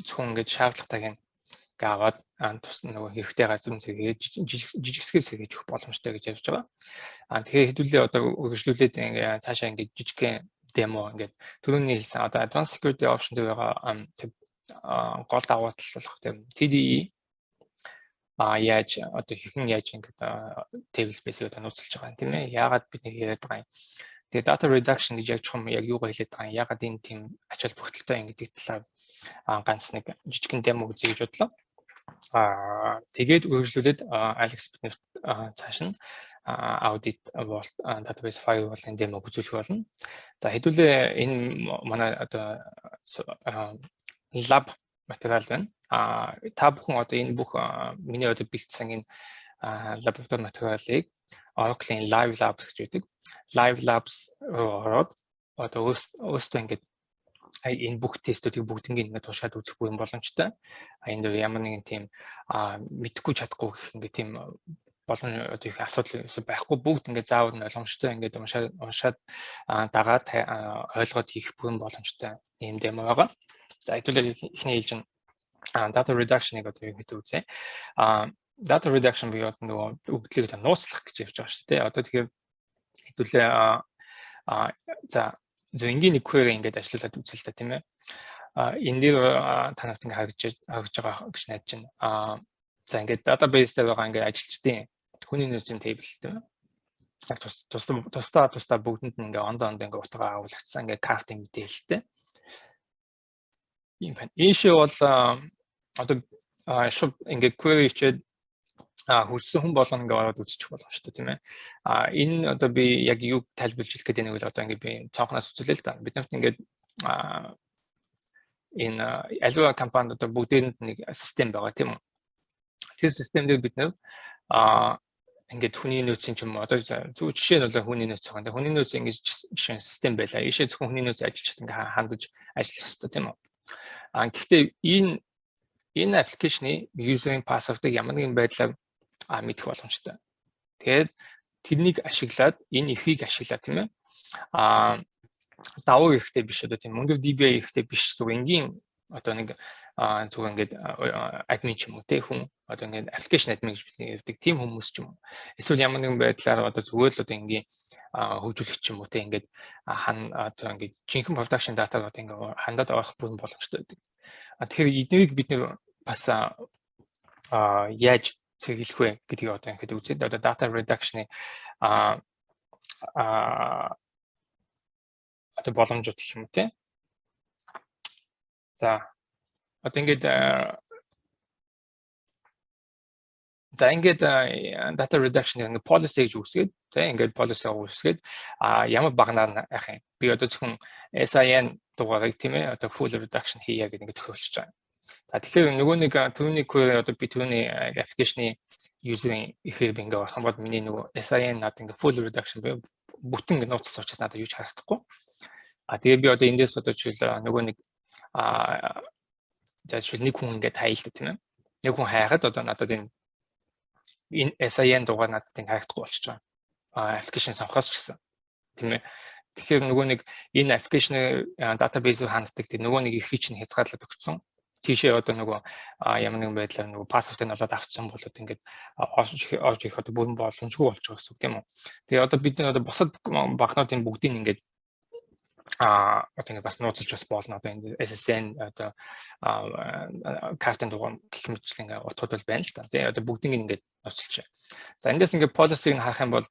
зөвхөн ингээд шаардлагатайг ингээд аваад тус нөгөө хэрэгтэй газар зэрэг жижигсгээс сэргийж өгөх боломжтой гэж ярьж байгаа. Тэгэхээр хэдүүлээ одоо үргэлжлүүлээд ингээд цаашаа ингээд жижигхэн демо ингээд түрүүний хэлсэн одоо advanced security option дээр байгаа гол давуу тал болох тийм TDE яаж одоо хэрхэн яаж ингээд table space-ийг нууцлж байгаа юм тийм ээ. Яагаад бид нэг яриад байгаа юм. Тэгээ data reduction гэж яг чухам яг юугаар хэлээд байгаа юм. Яагаад энэ тийм ач холбогдолтой юм гэдэг талаар ганц нэг жижигхэн демо үзье гэж бодлоо. Тэгээд үргэлжлүүлээд Alex бидний цааш нь audit vault database firewall-ын демо үзүүлэх болно. За хэдүүлээ энэ манай одоо lab материал байна. Та бүхэн одоо энэ бүх миний одоо бэлдсэн энэ лаборатори материалыг Oracle-ийн Live Labs гэж байдаг. Live Labs ороод одоо өөрсдөө ингээд энэ бүх тестүүдийг бүгднийг ингээд тушаад үзэх бүрэн боломжтой. Энд ямар нэгэн тийм мэдхгүй чадахгүй гэх ингээд тийм болон одоо их асуудал байхгүй бүгд ингээд заавал нь ойлгомжтой ингээд уншаад дагаад ойлгоод хийх бүрэн боломжтой юм демо байгаа. За хэдүүлээ ихний хэлж data reduction-ыг одоо юу гэдэг үзье. Data reduction буюу нөгөө өгдлийг нууцлах гэж явж байгаа шүү дээ. Одоо тэгэхээр хэдүүлээ за энгийн нэг query ингээд ажиллаад үзэл та тийм ээ. Энэ дээр та нарт ингээд харагдаж байгаа гэж найдаж байна. За ингээд database дээр байгаа ингээд ажилчдын хүний нөөцийн table тийм ээ. Тусдаа бүгдэнд нь ингээд ондоо ингээд утгаа агуулгдсан ингээд картын мэдээлэлтэй. Ийм байна. Ийшээ бол одоо шууд ингээд query хийгээд хүрсэн хүн болгоно ингээ ороод үзчих болох шүү дээ тийм ээ. Энэ одоо би яг юу тайлбарлаж хэлэх гэдэг нь бол одоо ингээ би цонхноос үзүүлээ л да. Бид нарт ингээд энэ аливаа компанид одоо бүгдээрэнд нэг систем байгаа тийм үү. Тэр системээр бид нар ингээд хүний нөөцийн ч юм уу одоо зөв жишээ нь бол хүний нөөц байгаа. Хүний нөөц ингэж жишээ систем байлаа. Ийшээ зөвхөн хүний нөөц ажиллаж ингээ хандаж ажиллах хэрэгтэй тийм үү. Гэхдээ энэ аппликейшны user-ийн password-ыг ямар нэгэн байдлаар мэдэх боломжтой. Тэгээд тэрнийг ашиглаад энэ эрхийг ашиглаад тийм ээ. Давуу эрхтэй биш одоо тийм өндөр DBA эрхтэй биш зүгээр энгийн одоо нэг зүгээр ингээд админ ч юм уу те хүн одоо ингээд аппликейшн админ гэж хэлдэг тийм хүмүүс ч юм уу. Эсвэл ямар нэгэн байдлаар одоо зүгээр л одоо энгийн хөгжүүлэгч ч юм уу те ингээд одоо ингээд жинхэнэ production data одоо ингээд хандаад авах бүрэн боломжтой байдаг. Тэгэхээр эднийг бид нэр бас яаж цэглэх вэ гэдгийг одоо ингээд үзээд одоо data reduction-ы одоо боломжууд гэх юм те. За одоо ингээд data reduction нэг policy гэж үүсгээд тийм ингээд policy үүсгээд ямар багнаар яах юм. Би одоо зөвхөн SIN дугаарыг тийм ээ одоо full reduction хийя гэдэг ингээд тохиолдож байгаа. Тэгэхээр нөгөө нэг түүний одоо би түүний application-ы user-ийн ихээр би ингээд орсон бол миний нөгөө SIN надад ингээд full reduction бүтэн ингээд нууцсан учраас надад юу ч харагдахгүй. Тэгээ би одоо эндээс одоо жишээл нөгөө нэг за жишээл нэг хүн ингээд хайлтдаг тийм ээ. Нэг хүн хайхад одоо надад энэ SIN дугаар надад ингээд харагдахгүй болчихж байгаа. Application сонгохоос ч гэсэн тийм ээ. Тэгэхээр нөгөө нэг энэ application-ы database-ийг ханддаг тийм нөгөө нэг эрхийг чинь хязгаарлалт өгсөн. Тийшээ одоо нөгөө ямар нэгэн байдлаар нөгөө пассвортыг олоод авчихсан бол одоо ингээд орж ирэх одоо бүрэн боломжгүй болж байгаа гэсэн үг тийм үү. Тэгээ одоо бид одоо бусад багнуудын бүгдийг ингээд одоо ингээд бас нууцлж бас болно. Одоо энэ SSN одоо картын дугаар гэх мэтлэн ингээд утгууд бол байна л та. Тэгээ одоо бүгдийг ингээд нууцлж. За эндээс ингээд policy-г харах юм бол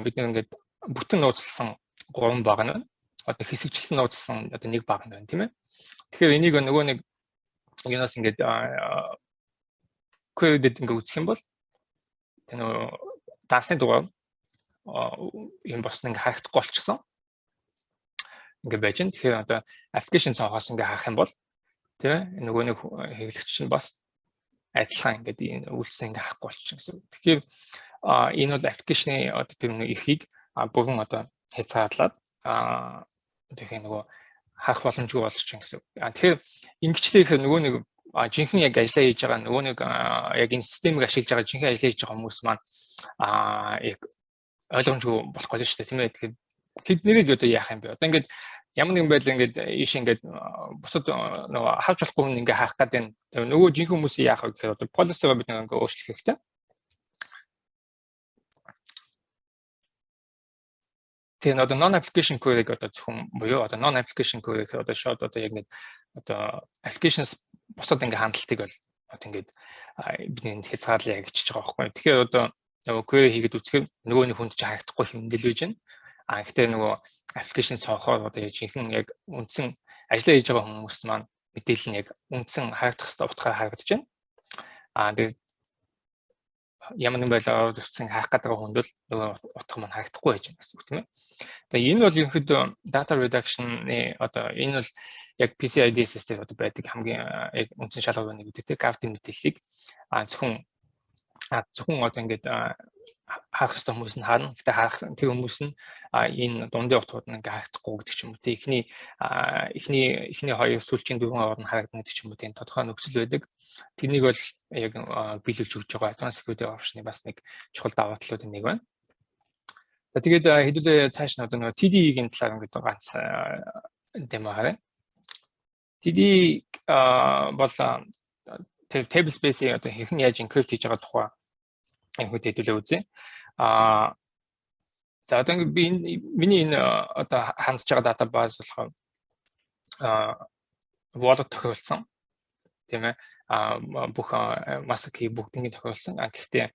бид ингээд бүтэн нууцлсан 3 баг нь одоо хэсэгчлэн нууцлсан одоо нэг баг нь байна тийм ээ. Тэгэхээр энийг нөгөө нэг юунаас ингээд query-д ингээд үзэх юм бол тэр нөгөө даасны дугаар юм босны ингээд харагдахгүй болчихсон. Ингээд байж байна. Тэгэхээр одоо application цаохоос ингээд харах юм бол тийм нөгөө нэг хэрэглэгч нь бас адилхан ингээд энэ үйлчлэл ингээд харахгүй болчихсон гэсэн. Тэгэхээр энэ бол application-ы одоо тэр нэг эрхийг бүрэн одоо хязгаарлаад тэгэхээр нөгөө харах боломжгүй болчихсон гэсэн. Тэгэхээр ингэчлээ нөгөө нэг жинхэнэ яг ажиллаа хийж байгаа нөгөө нэг яг энэ системийг ашиглаж байгаа жинхэнэ ажиллаа хийж байгаа хүмүүс маань яг ойлгомжгүй болох гэж шүү дээ тийм ээ. Тэгэхээр тэднийг одоо яах юм бэ? Одоо ингээд ямар нэгэн байдлаар ингээд ийш ингээд бусад нөгөө харж болохгүй хүн ингээд хаах гэдэг нь нөгөө жинхэнэ хүмүүсийг яах вэ гэхээр одоо policy-г бид ингээд өөрчлөх хэрэгтэй. Тэгээ одоо non application query-г одоо зөвхөн буюу одоо non application query гэхээр одоо шууд одоо яг нэг одоо applications бусад ингээ хандлтыг бол одоо ингээд бидний хязгаарлалаа хийчихэж байгаа байхгүй. Тэгэхээр одоо нөгөө query хийгээд үзэхээр нөгөө нэг хүнд ч харагдахгүй хэмнэл байж байна. Гэхдээ нөгөө application цаохоор одоо жинхэнэ яг үндсэн ажиллаа хийж байгаа хүмүүс маань мэдээлэл нь яг үндсэн харагдах хэвээр утгаар харагдаж байна. Тэгээд ямар нэгэн байдлаар оролцсон хаах гэдэг хүнд л нөгөө утга маань харагдахгүй байж байна гэсэн үг тийм ээ. Тэгээ энэ бол ерөнхийдөө data reduction-ы одоо энэ бол яг PCI DSS-тэй одоо байдаг хамгийн яг үндсэн шалгуур нэг гэдэг тийм картын мэдээллийг зөвхөн одоо ингээд харах хэвээр хүмүүс нь харна. Гэтэ харах тэр хүмүүс нь энэ дундын утгууд нь ингээд харагдахгүй гэдэг ч юм уу тийм эхний хоёр сүүлчийн дөрвөн орн харагдана гэдэг ч юм уу тийм тодорхой нөхцөл байдаг. Тэрнийг бол яг биелүүлж өгч байгаа advanced security option-ы бас нэг чухал даваа талуудын нэг байна. За тэгээд хэдүүлээ цааш нь одоо нөгөө TD-ийн талаар ингээд ганц демо харъя. TD бол table space-ийг одоо хэрхэн яаж encrypt хийж байгаа тухай энэ хөдөө хэдүүлээ үзье. За одоо ингээд би миний энэ одоо хандж байгаа database болохоор wallet тохиолдсон. Тийм ээ. Бүх master key бүгднийг тохиолдсон. Гэхдээ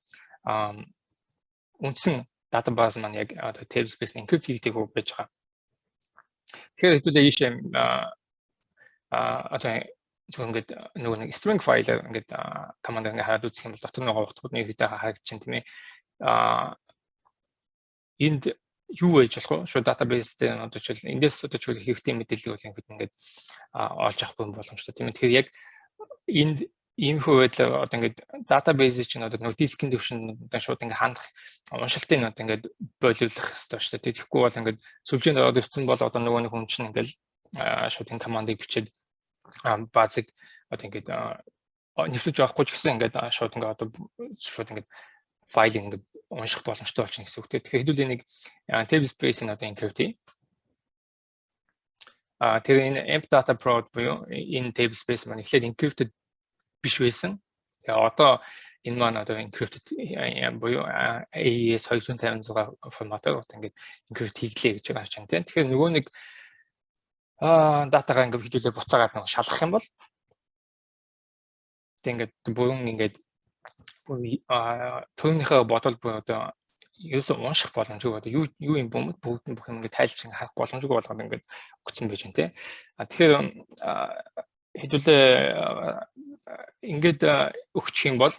үндсэн database маань яг одоо table space encrypt хийдэг байж байгаа. Тэгэхээр хэдүүлээ ийшээ одоо ингээд нөгөө нэг string file-аар ингээд command ингээд хараад үзэх юм бол дотор нөгөө утгууд нэг хэдэ харагдчихээн тийм ээ. Энд юу байж болох вэ? Шууд database дээр одоо жишээл эндээс одоо жишээл хэрэгтэй мэдээллийг бол ингээд олж авах боломжтой тийм ээ. Тэгэхээр яг энд info байдлаар одоо ингээд database чинь одоо нөгөө дискийн төвшөнд шууд ингээд хандах уншилтыг одоо ингээд болиулах хэрэгтэй шүү дээ. Тэгэхгүй бол ингээд сүлжээнд ороод ирсэн бол одоо нөгөө нэг хүн чинь ингээд шууд энэ командыг бичээд базыг одоо ингээд нэвтэж авахгүй ч гэсэн ингээд шууд ингээд файл ингээд унших боломжтой болчихно гэсэн үг. Тэгэхээр хэдүүл энийг table space-ийг одоо encrypt хий. Тэр энэ emp data prod буюу энэ table space маань эхлээд encrypted биш байсан. Тэгээ одоо энэ маань одоо encrypted буюу AES 256 форматаар одоо ингээд encrypt хийглээ гэж байгаа юм тийм. Тэгэхээр нөгөө нэг датагаа ингээд хэдүүлээ буцаагаад нэг шалгах юм бол тэг ингээд бүрэн ингээд төрийнхөө бодол буюу одоо ерөөсөө унших боломжгүй одоо юу юм бомд бүгд бүх юм ингээд тайлж харах боломжгүй болгоод ингээд өгсөн байж байна тийм. Тэгэхээр хэдүүлээ ингээд өгчих юм бол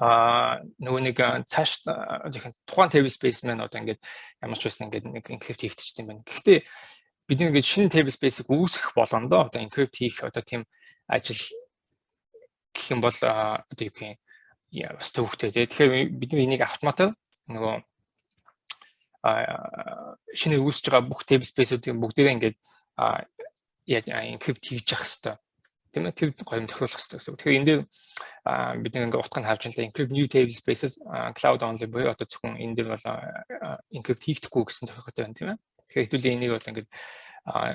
нөгөө нэг цааш тухайн table space маань одоо ингээд ямар ч байсан ингээд нэг encrypt хийгдчих юм байна. Гэхдээ бид ингээд шинэ table space-ийг үүсгэх болгондоо одоо encrypt хийх одоо тийм ажил гэх юм бол одоо юу гэх юм бас төвхтэй тийм. Тэгэхээр бид энийг автоматар нөгөө шинэ үүсэж байгаа бүх table space-уудыг бүгдээрээ ингээд encrypt хийж явах хэрэгтэй. Тийм ээ, тэр гоё тохируулах хэрэгтэй гэсэн. Тэгэхээр энэ дээр бид нэг ингээд утгыг харж байна. Encrypt new table spaces cloud only буюу одоо зөвхөн энэ дээр бол encrypt хийгдэхгүй гэсэн тохиолдолтой байна тийм ээ. Тэгэхээр хэдүүлээ энийг бол ингээд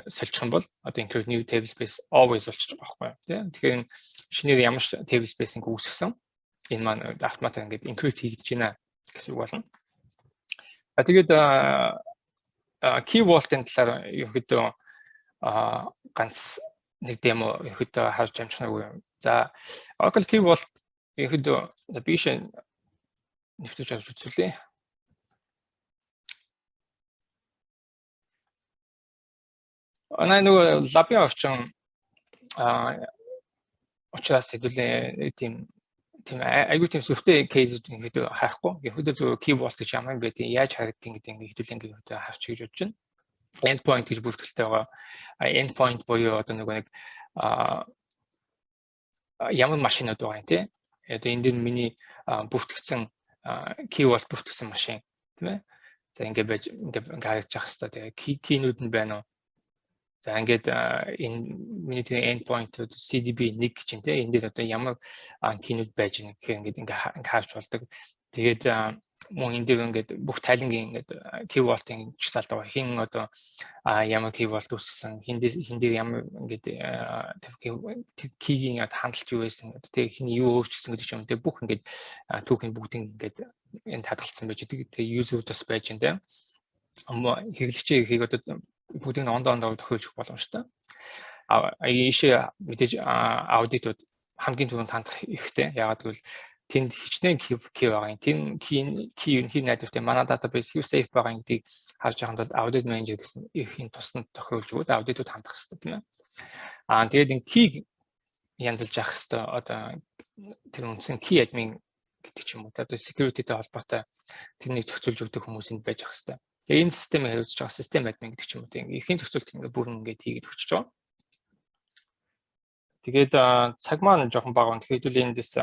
сольчих юм бол одоо encrypt new table space always болчих байгаа байхгүй тийм. Тэгэхээр шинээр ямар ч table space ингээд үүсгэсэн энэ маань автоматар ингээд encrypt хийгдэж байна гэсэн үг болно. Тэгээд key vault-ын талаар ерөөхдөө ганц нэг демо ерөөхдөө харж амжчихна. За Oracle Key Vault ерөөхдөө биш нэвтэж авч үзүүлээ. Нөгөө лабын орчин учраас хэдүүлээ тийм айгуу тийм сүртэй кейсүүд ерөөхдөө харахгүй. Ерөөхдөө зөв Key Vault гэж ямар юм бэ тийм яаж харагдгийг гэдэг хэдүүлээ ингээд харч гэж бодож байна. Endpoint гэж бүртгэлтэй байгаа. Endpoint буюу одоо нэг ямар машинууд байгаа юм те. Одоо энэ дээр миний бүртгэгдсэн key vault бүртгэгдсэн машин тийм ээ. За ингээд байж ингээд харагдаж явах хэрэгтэй. Тэгээ key-нүүд нь байна уу? За ингээд энэ миний endpoint CDB 1 гэж юм те. Энэ дээр одоо ямар key-нүүд байж байгаа гэхээр ингээд харж болдог. Тэгээд мөн энэ дээр ингээд бүх тайлангийн ингээд key vault-ын чагсаалт байгаа. Хин одоо ямар key vault үүсгэсэн, хин дээр ямар ингээд key-ийн хандлт юу байсан, тэгээ хин юу өөрчилсөн гэдэг ч юм те бүх ингээд түүхийн бүгдийг ингээд энд хадгалсан байж байгаа. Тэгээ user-уудаас байж энэ хэрэглэгчийн эрхийг одоо бүгдийг ондоо тохиолж өгөх боломжтой. Ийшээ мэдээж аудитууд хамгийн түрүүнд хандах хэрэгтэй. Яагаад гэвэл тэнд хичнээн key байгаа юм. Key найдвартай манай database юу safe байгаа юм гэдгийг харж байхад бол audit manager гэсэн эрхийн тусанд тохиолж өгөөд аудитууд хандах хэрэгтэй тийм ээ. Тэгээд энэ key янзалж явах хэрэгтэй. Одоо тэр үндсэн key admin гэдэг ч юм уу. Одоо security-тэй холбоотой тэрнийг зохицуулж өгдөг хүмүүс энд байж явах хэрэгтэй. Тэгээ энэ системийг хариуцж байгаа system admin гэдэг ч юм уу. Эрхийн зохицуулт ингээд бүрэн ингээд хийгээд өгч байгаа. Тэгээд цаг маань жоохон бага. Тэгэхээр эндээс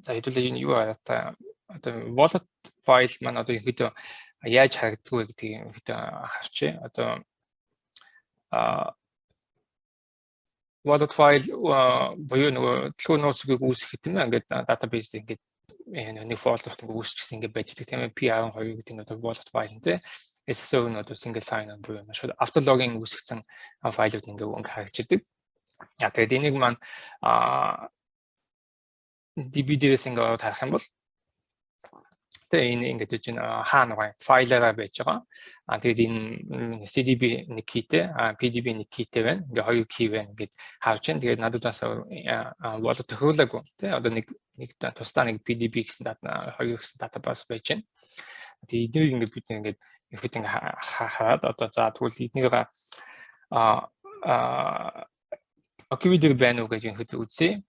за хэдүүлээ энэ юу аа одоо wallet file маань одоо ихэд яаж харагддаг вэ гэдгийг ихэд харчээ. Одоо wallet file буюу нөгөө төлөв нууцыг үүсгэх тийм ээ. Ингээд database ингээд нэг folder-т ингээд үүсчихсэн ингээд байждаг тийм ээ. P12 гэдэг нь одоо wallet file нэ. SSO нь одоо single sign-on буюу шууд автологийн үүсгэсэн файлууд ингээд харагддаг. Тэгээд энийг маань DB дээрээс ингээд харах юм бол тэгээ энэ ингээд чинь хаана байгаа файлаараа байж байгаа. Тэгээд энэ CDB нэг keyтэй, PDB нэг keyтэй байна. Ингээд хоёр key байна ингээд харж байна. Тэгээд надад бас wallet тохиолоогүй тий. Одоо нэг тусдаа нэг PDB гэсэн дата хоёр гэсэн database байж байна. Тэгээд энийг ингээд бид ингээд ихэд ингээд хараад одоо за тэгвэл эднийгээ Ochir дээр байна уу гэж ингээд үзье.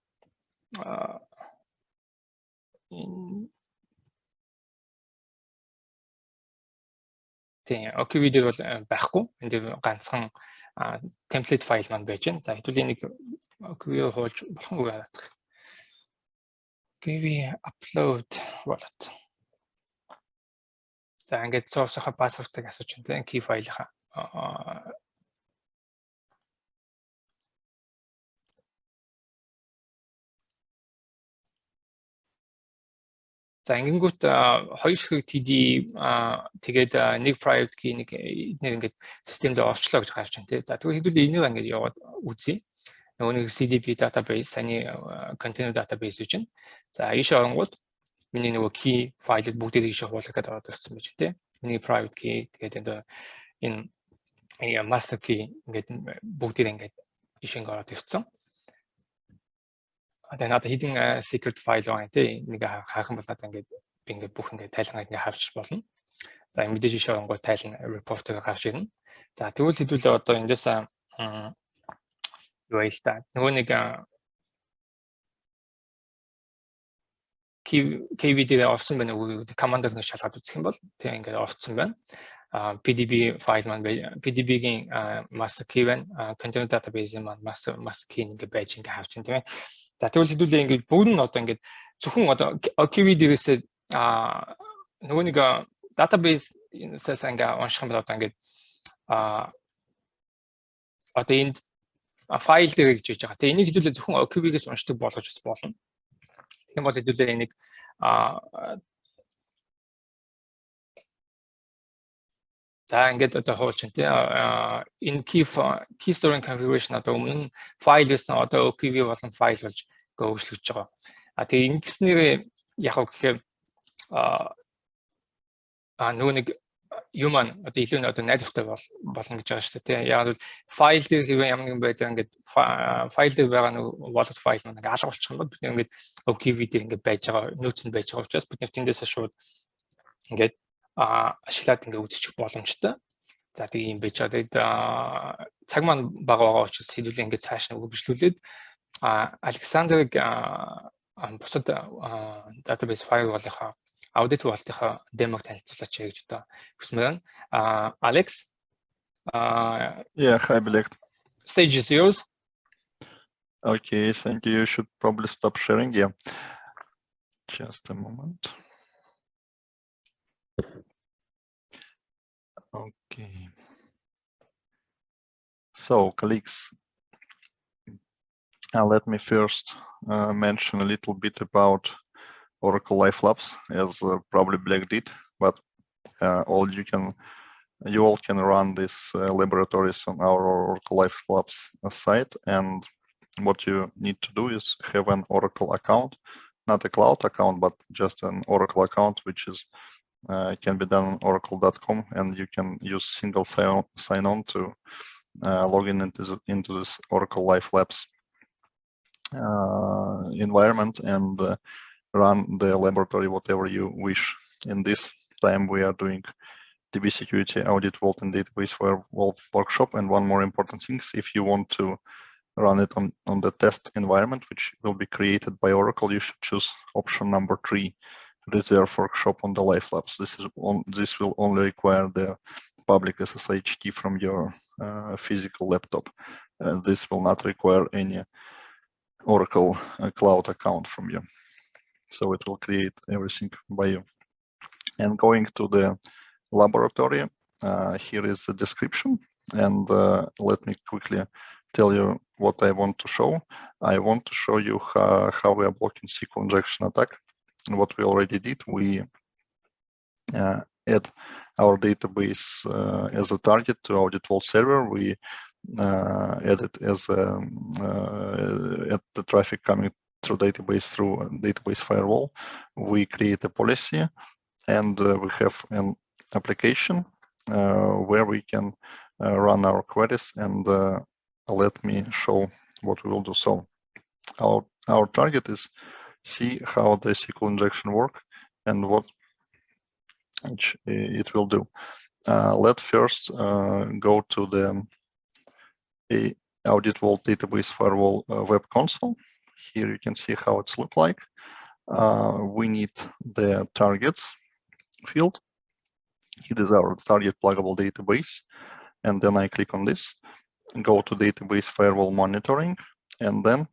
Тийм, Ochir дээр бол байхгүй. Энд дээр ганцхан template файл маань байж байна. За хэдүүл энийг Ochir хуулж болохгүй хараад. Ochir upload wallet. За ингээд source-ийнхаа password-ыг асууж байна. Key файлынхаа. За ингэнгүүт хоёр ширхэг TD тэгээд нэг private key нэг ингээд системд орчлоо гэж гарч байна тий. За тэгвэл хэдүүл энийг ингээд яваад үзье. Нөгөө нэг CDP database, саний container database гэж байна. За ийш оронгууд миний нөгөө key файлыг бүгдийг ийш хуулах гэдэг ороод ирсэн байж тий. Миний private key тэгээд энэ master key ингээд бүгдийг ингээд ийш ингээд ороод ирсэн. Одоо надад хідэн secret file байна тий. Нэг хаах юм бол надад ингээд би ингээд бүх ингээд тайлангаа ингээд хавчих болно. За мэдээж иш оронгууд тайлан report-ыг гарч ирнэ. За тэгвэл хэдүүлээ одоо эндээс юу вэ та нөгөө нэг KV-дээр орсон байна уу командаар нэг шалгаад үзэх юм бол тий ингээд орсон байна. PDB файл маань PDB-гийн master key байна. Container database-ийн маань master key ингээд байж ингээд хавч байна тийм ээ. За тэгвэл хэдүүлээ ингээд бүгд нь одоо ингээд зөвхөн одоо Ochir дээрээс нөгөө нэг database-ээс ингээд унших юм бол одоо ингээд одоо энд файл дээр гэж хийж байгаа. Тэгээ энийг хэдүүлээ зөвхөн Ochir-ээс уншдаг болгож бас болно. Тийм бол хэдүүлээ энийг за ингээд одоо хуулж байна тий. Энэ key storing configuration одоо өмнө файл байсан одоо Ochir болон файл болж өөрчлөгдөж байгаа. Тэгээ ингэснээр яг гэхээр нөгөө нэг юм маань одоо илүү нэг одоо найдвартай болно гэж байгаа шүү дээ тий. Яг л файл дээр хэвээ ямар нэгэн байдлаар ингээд файл дээр байгаа нэг wallet файл маань ингээд алга болчих юм бол бид ингээд Ochir дээр ингээд байж байгаа нөөцөнд байж байгаа учраас бид тэндээс шууд ингээд ашиглаад ингээд үзчих боломжтой. За тэгээ юм байж байгаа. Тэгээд цаг маань бага байгаа учраас хэдүүлээ ингээд цааш нь хөгжлүүлээд Александрыг бусад database firewall-ийнхаа audit wallet-ийнхаа демог танилцуулаач гэж одоо хүсмээр байна. Alex. Yeah, hi Bilegt. Stage is yours. Okay, thank you. You should probably stop sharing. Yeah. Just a moment. Okay. So, colleagues, let me first mention a little bit about Oracle Life Labs, as probably Bilegt did, but you all can run these laboratories on our Oracle Life Labs site, and what you need to do is have an Oracle account, not a cloud account, but just an Oracle account, which is can be done on oracle.com, and you can use single sign-on to log in into this Oracle Life Labs environment and run the laboratory whatever you wish. In this time we are doing DB security audit vault and database firewall workshop, and one more important thing is if you want to run it on the test environment, which will be created by Oracle, you should choose option number 3, reserve workshop on the Life Labs. This will only require the public SSH key from your physical laptop. This will not require any Oracle cloud account from you. So it will create everything by you. And going to the laboratory, here is the description, and let me quickly tell you what I want to show. I want to show you how we are blocking SQL injection attack. And what we already did, we add our database as a target to audit vault server. We add it as at the traffic coming through database firewall. We create a policy, and we have an application where we can run our queries, and let me show what we will do. So our target is see how the SQL injection work and what it will do. Let's first go to the Audit Vault Database Firewall web console. Here you can see how it's look like. We need the targets field. Here is our target pluggable database. And then I click on this, go to database firewall monitoring, and then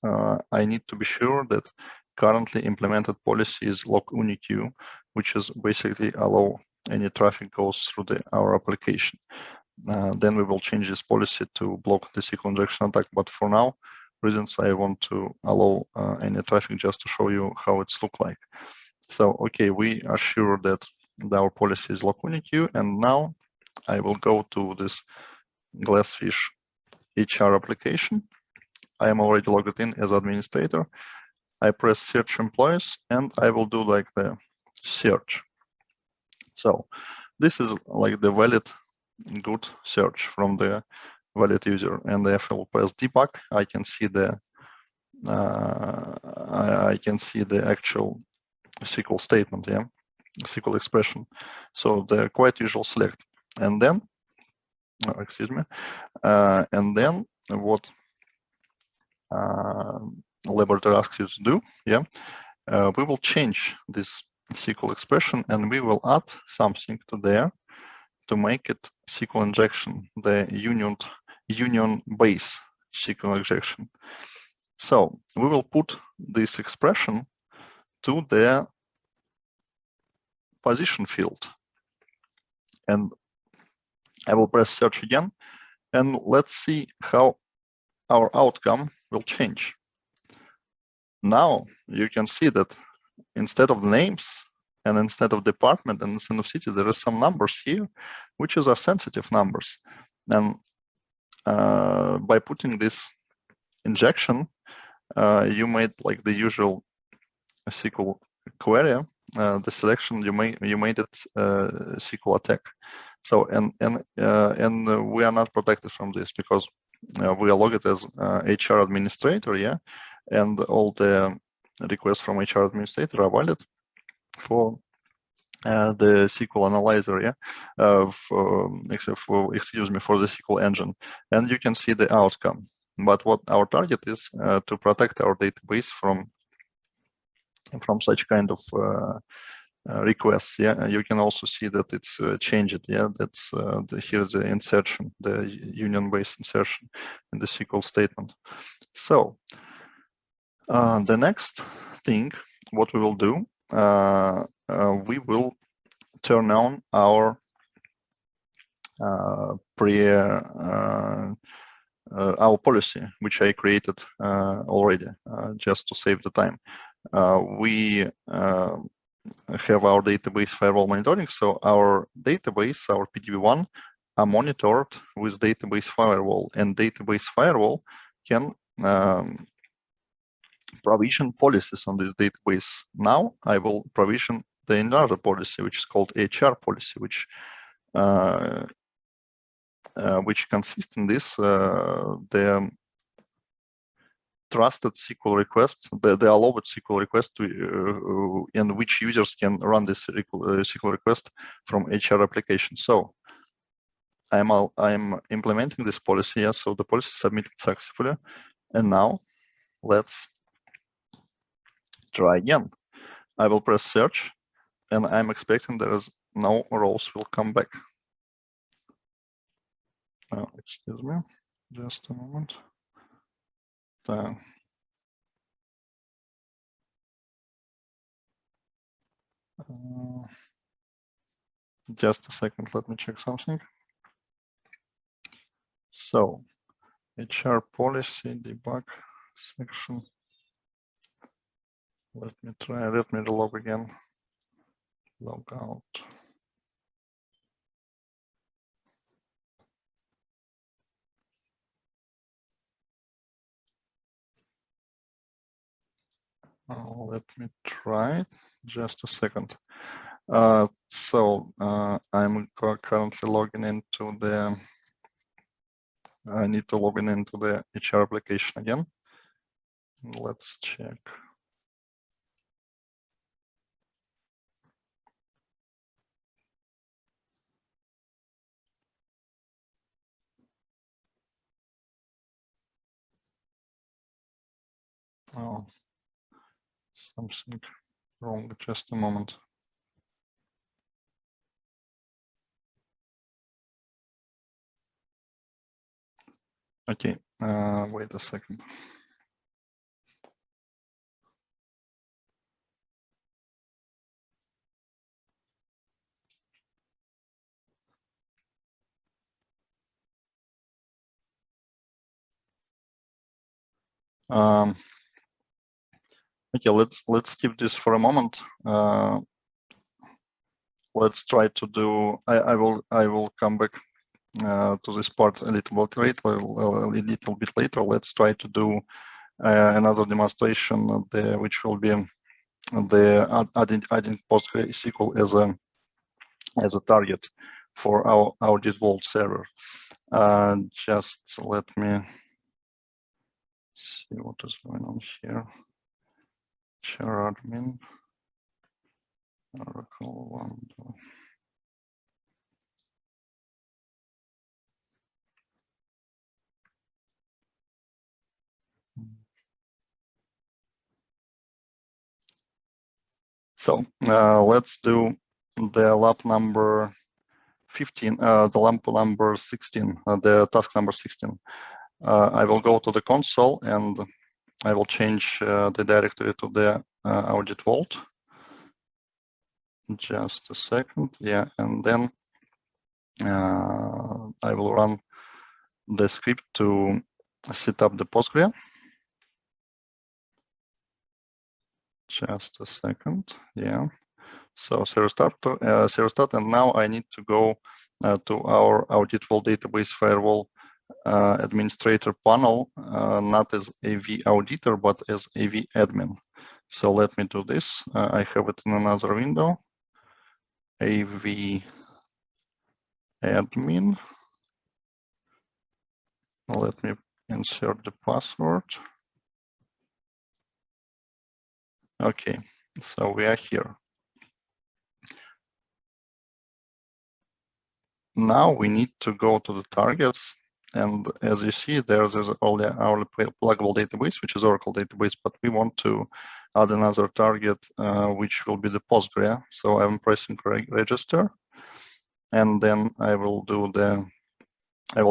I need to be sure that currently implemented policy is lock uniq, which is basically allow any traffic goes through our application. Then we will change this policy to block the SQL injection attack. But for now, reasons I want to allow any traffic just to show you how it's look like. So, okay, we are sure that our policy is lock uniq, and now I will go to this Glassfish HR application. I am already logged in as administrator. I press search employees, and I will do like the search. So this is like the valid good search from the valid user. And if I will press debug, I can see the actual SQL statement, yeah, SQL expression. So the quite usual select. And then, excuse me, and then what laboratory asks you to do, yeah, we will change this SQL expression and we will add something to there to make it SQL injection, the union base SQL injection. So we will put this expression to the position field, and I will press search again, and let's see how our outcome will change. Now you can see that instead of names and instead of department and instead of city, there are some numbers here, which are sensitive numbers. And by putting this injection, you made like the usual SQL query, the selection you made it SQL attack. So and we are not protected from this because we are logged as HR administrator, yeah, and all the requests from HR administrator are valid for the SQL analyzer, yeah, except for, excuse me, for the SQL engine, and you can see the outcome. But what our target is to protect our database from such kind of requests. Yeah, you can also see that it's changed. Yeah, that's here's the insertion, the union-based insertion in the SQL statement. So the next thing, what we will do, we will turn on our our policy, which I created already, just to save the time. We have our database firewall monitoring, so our database, our PDB1, are monitored with database firewall, and database firewall can provision policies on this database. Now I will provision the another policy, which is called HR policy, which consists in this the trusted SQL requests, the allowed SQL request to, in which users can run this SQL request from HR application. So I'm implementing this policy, yeah, so the policy is submitted successfully. And now let's try again. I will press search, and I'm expecting there is no rows will come back. Excuse me, just a moment. Just a second, let me check something. So, HR policy debug section. Let me log again. Log out. Let me try. Just a second. So I'm currently logging into the. I need to log into the HR application again. Let's check. Oh, something wrong. Just a moment. Okay, wait a second. Okay, let's skip this for a moment. Let's try to do. I will come back to this part a little bit later. Let's try to do another demonstration, which will be adding PostgreSQL as a target for our Audit Vault server. Just let me see what is going on here. Share admin, Oracle 1. So let's do the lab number 15, the lab number 16, the task number 16. I will go to the console and I will change the directory to the Audit Vault. Just a second, yeah, and then I will run the script to set up the Postgre. Just a second, yeah. So server start, and now I need to go to our Audit Vault database firewall administrator panel, not as AV auditor, but as AV admin. So let me do this. I have it in another window. AV admin. Let me insert the password. Okay, so we are here. Now we need to go to the targets. And as you see, there's only our pluggable database, which is Oracle database, but we want to add another target, which will be the Postgre. So I'm pressing register, and then I will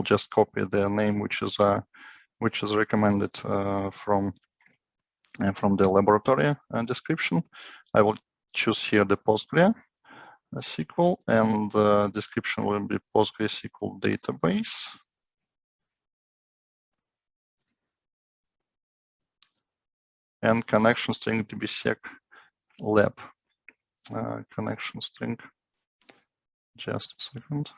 just copy the name, which is recommended from the laboratory description. I will choose here the Postgre SQL, and the description will be PostgreSQL database. And connection string dbsec lab. Connection string. Just a second.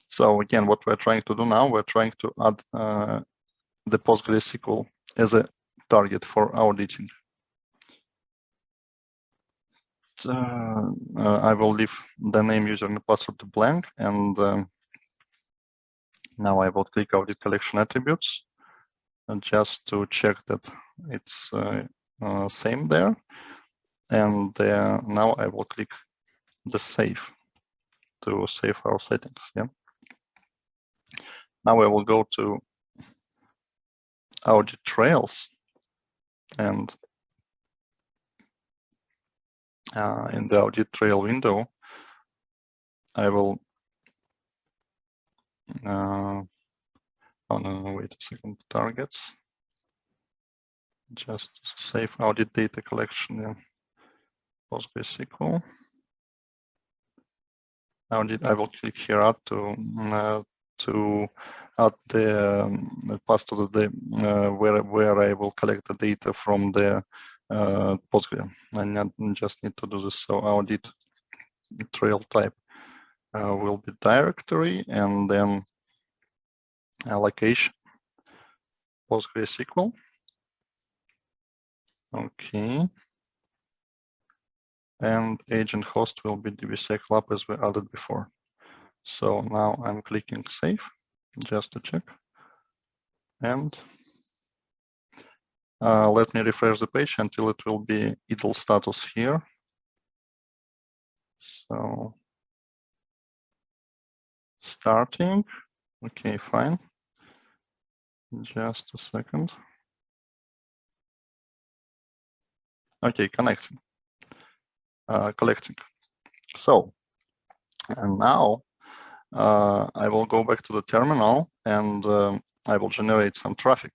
So again, what we're trying to do now, we're trying to add the PostgreSQL as a target for auditing. I will leave the name, user, and password blank, and now I will click Audit Collection Attributes, and just to check that it's same there. And now I will click the Save to save our settings. Yeah. Now I will go to Audit Trails, and in the Audit Trail window, I will. Oh no, wait a second. Targets. Just save audit data collection in PostgreSQL. Audit. I will click here add to add the path to the where I will collect the data from the Postgre. I just need to do this. So audit trail type will be directory, and then allocation PostgreSQL. Okay. And agent host will be dbsec lab as we added before. So now I'm clicking save just to check. And let me refresh the page until it will be idle status here. So starting. Okay, fine. Just a second. Okay, connecting, collecting. So, and now I will go back to the terminal and I will generate some traffic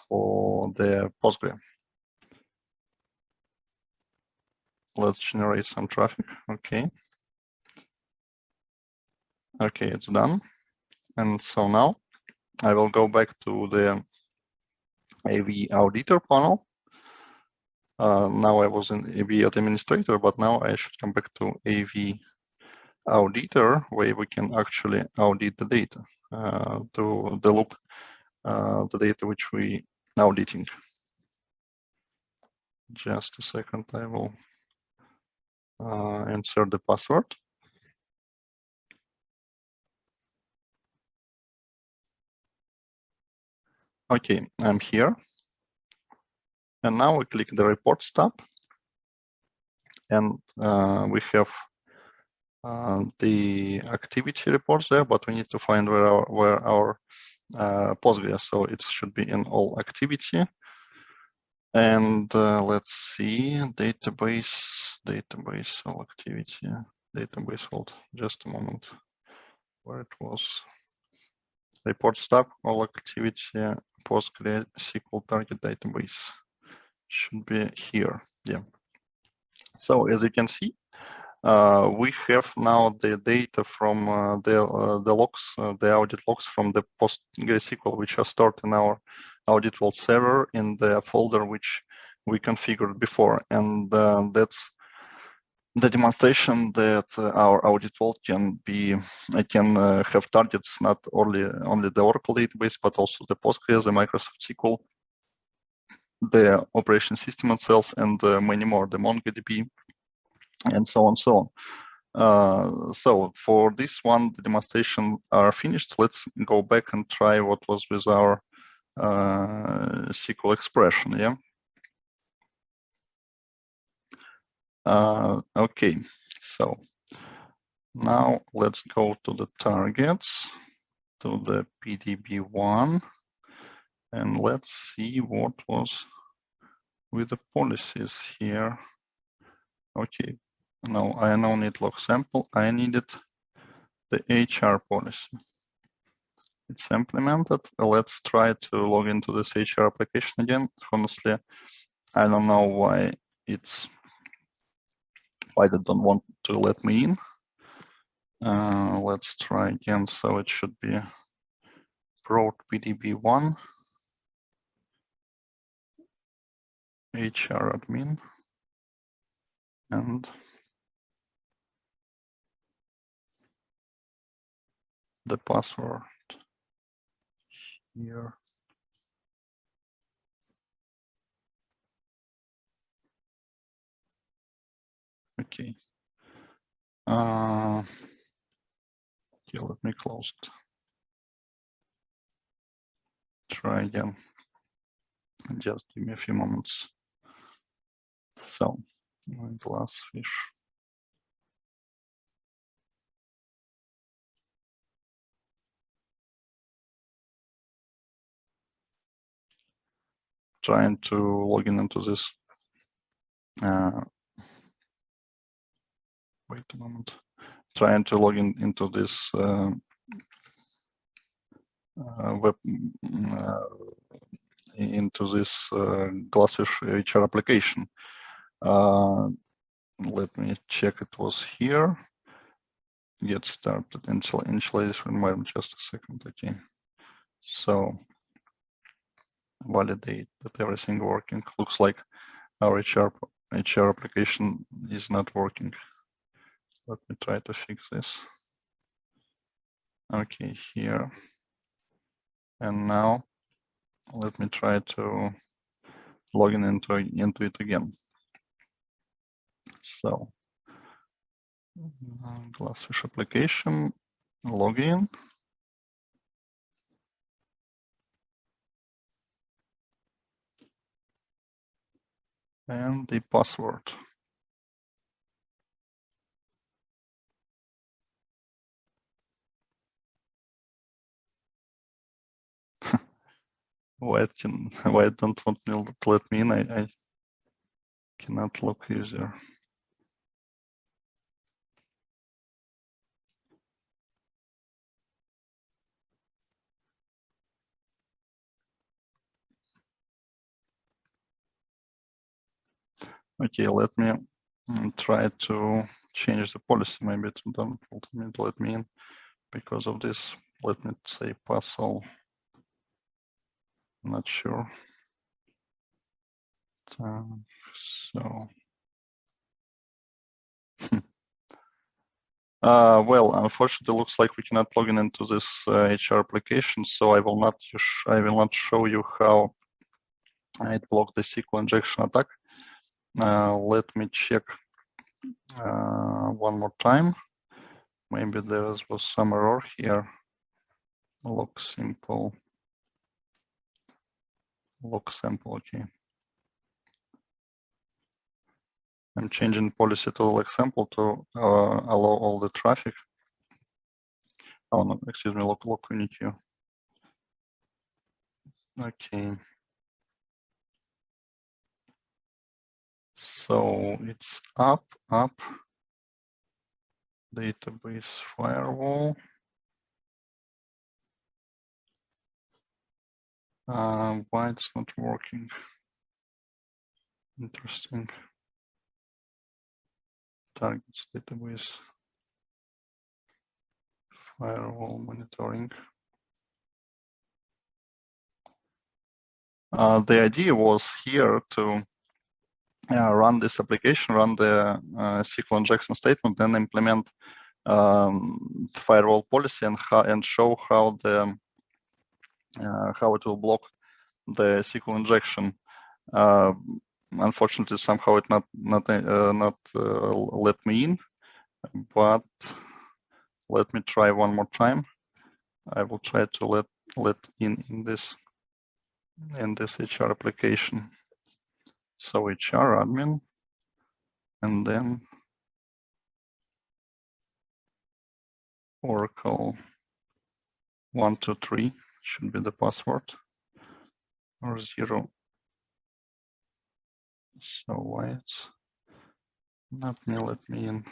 for the Postgre. Let's generate some traffic. Okay. Okay, it's done. And so now I will go back to the AV auditor panel. Now I was in AV administrator, but now I should come back to AV auditor, where we can actually audit the data to the loop, the data which we auditing. Just a second, I will insert the password. Okay, I'm here. And now we click the reports tab. And we have the activity reports there, but we need to find where our Postgre. So it should be in all activity. And let's see, database, all activity, database, hold, just a moment, where it was. Reports tab, all activity, Postgre SQL target database should be here. Yeah. So as you can see, we have now the data from the logs, the audit logs from the PostgreSQL, which are stored in our audit vault server in the folder which we configured before, and that's the demonstration that our audit vault can be, have targets not only the Oracle database, but also the Postgre, the Microsoft SQL, the operation system itself, and many more, the MongoDB, and so on, so on. So for this one, the demonstration are finished. Let's go back and try what was with our SQL expression. Yeah. Okay. So now let's go to the targets, to the PDB1, and let's see what was with the policies here. Okay. No, I no need log sample. I needed the HR policy. It's implemented. Let's try to log into this HR application again. Honestly, I don't know why they don't want to let me in. Let's try again. So it should be prod PDB1, HR admin, and the password here. Okay. Here, let me close it. Try again. Just give me a few moments. So, glassfish. Trying to log in into this. Wait a moment. Trying to log in into this web into this Glassfish HR application. Let me check. It was here. Get started. Initialization environment. Just a second. Okay. So validate that everything working. Looks like our HR application is not working. Let me try to fix this. Okay, here. And now let me try to log in into it again. So Glassfish application, login. And the password. Why don't want me to let me in? Cannot lock user. Okay, let me try to change the policy. Maybe it don't let me in because of this. Let me say pass all. Not sure. So. Well, unfortunately, it looks like we cannot log in into this HR application, so I will not show you how it blocked the SQL injection attack. Let me check one more time. Maybe there was some error here. Log simple, log sample. Okay. I'm changing policy to log sample to allow all the traffic. Oh no, excuse me, log unity. Okay. So it's up, database firewall. Why it's not working? Interesting. Targets database firewall monitoring. The idea was here to run this application, run the SQL injection statement, then implement the firewall policy and show how the how it will block the SQL injection. Unfortunately, somehow it not let me in, but let me try one more time. I will try to let in this HR application. So HR admin, and then Oracle 123 should be the password, or 0. So why it's not let me in?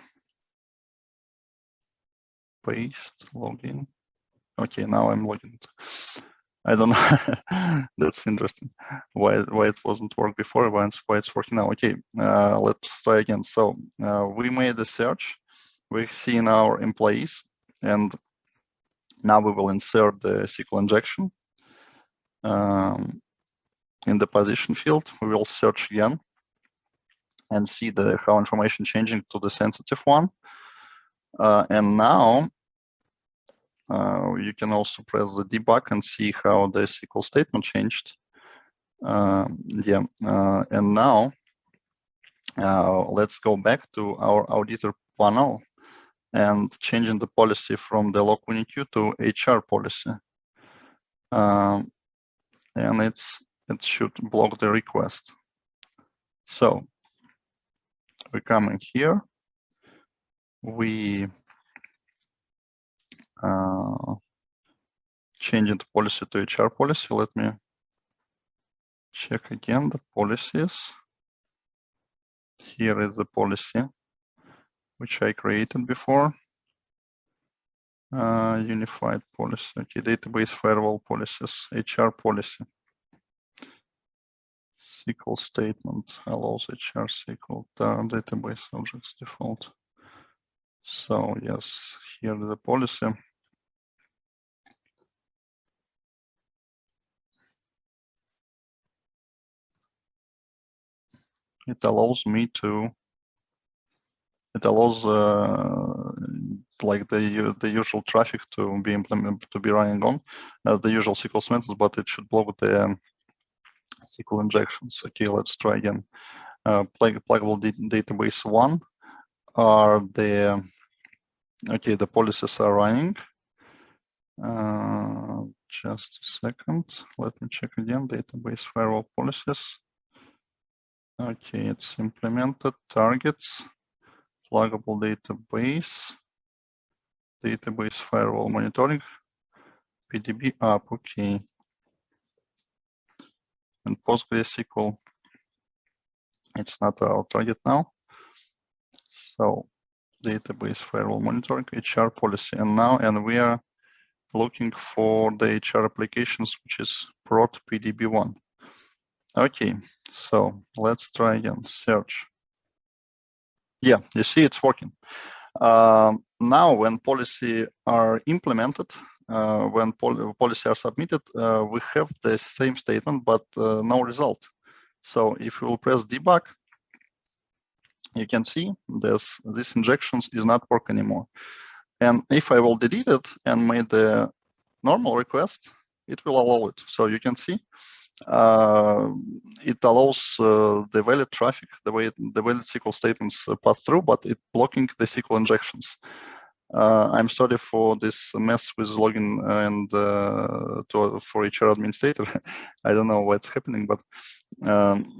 Paste, login. Okay, now I'm logged in. I don't know. That's interesting. Why it wasn't work before? Why it's working now? Okay, let's try again. So we made a search. We've seen our employees, and now we will insert the SQL injection. In the position field, we will search again and see how information changing to the sensitive one. And now you can also press the debug and see how the SQL statement changed. And now let's go back to our auditor panel and changing the policy from the log unity to HR policy. And it should block the request. So we come in here. We changing the policy to HR policy. Let me check again the policies. Here is the policy which I created before. Unified policy. Okay, database firewall policies, HR policy. SQL statement allows HR SQL database objects default. So yes, here is the policy. It allows me to. It allows like the usual traffic to be implemented, to be running on the usual SQL methods, but it should block the SQL injections. Okay, let's try again. Pluggable database 1 are the the policies are running. Just a second. Let me check again. Database firewall policies. Okay, it's implemented. Targets. Pluggable database firewall monitoring, PDB up, okay. And PostgreSQL It's not our target now. So database firewall monitoring, HR policy, and we are looking for the HR applications, which is prot PDB1. Okay, so let's try again, search. Yeah, you see it's working. Now when policy are implemented, when policy are submitted, we have the same statement, but no result. So if you will press debug, you can see this injections is not work anymore. And if I will delete it and make the normal request, it will allow it. So you can see it allows the valid traffic, the valid SQL statements pass through, but it blocking the SQL injections. I'm sorry for this mess with login and for HR administrator. I don't know what's happening, but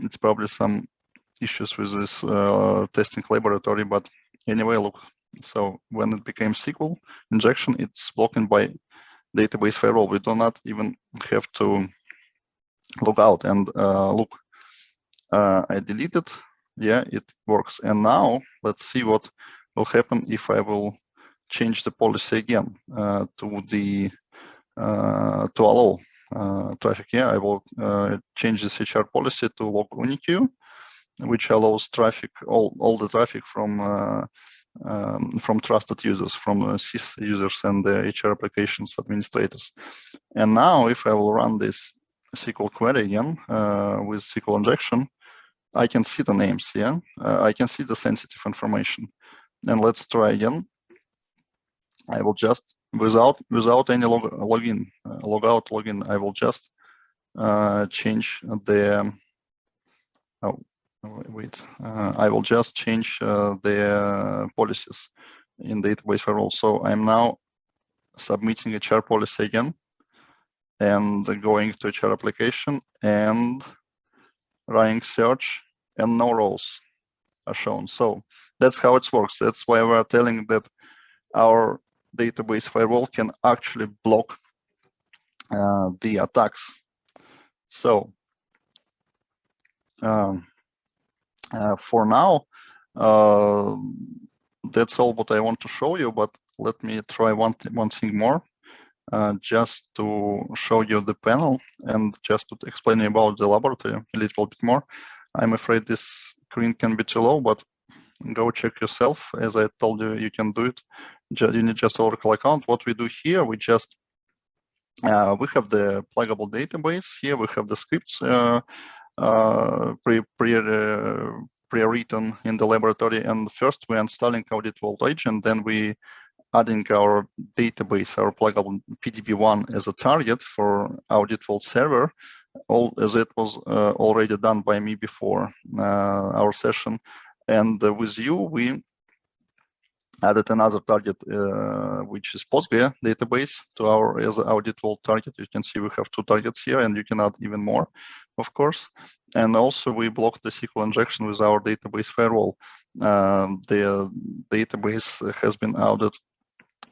it's probably some issues with this testing laboratory. But anyway, look. So when it became SQL injection, it's blocked by database firewall. We do not even have to log out and look. I deleted. Yeah, it works. And now let's see what will happen if I will change the policy again to allow traffic. Yeah, I will change this HR policy to log unique, which allows traffic, all the traffic from trusted users, from sys users and the HR applications administrators. And now if I will run this SQL query again with SQL injection, I can see the names, yeah? I can see the sensitive information. And let's try again. I will just, without any login, logout, login, I will just change the, I will just change the policies in database firewall. So I'm now submitting HR policy again and going to HR application and running search, and no rows are shown. So that's how it works. That's why we're telling that our database firewall can actually block the attacks. So for now, that's all what I want to show you, but let me try one thing more, just to show you the panel and just to explain about the laboratory a little bit more. I'm afraid this screen can be too low, but go check yourself. As I told you, you can do it. You need just Oracle account. What we do here, we just, we have the pluggable database. Here we have the scripts pre-written in the laboratory. And first we're installing Audit Vault agent, then we adding our database, our pluggable PDB1 as a target for Audit Vault server, all as it was already done by me before our session. And with you, we added another target, which is Postgre database to our as Audit Vault target. You can see we have 2 targets here, and you can add even more, of course. And also we blocked the SQL injection with our database firewall. The database has been added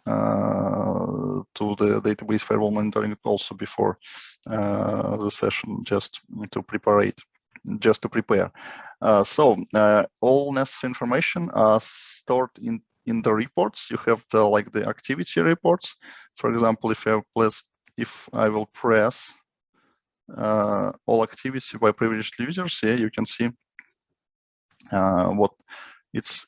to the database firewall monitoring also before the session, just to prepare. So all necessary information are stored in the reports. You have the activity reports. For example, if I will press all activity by privileged users, here you can see what it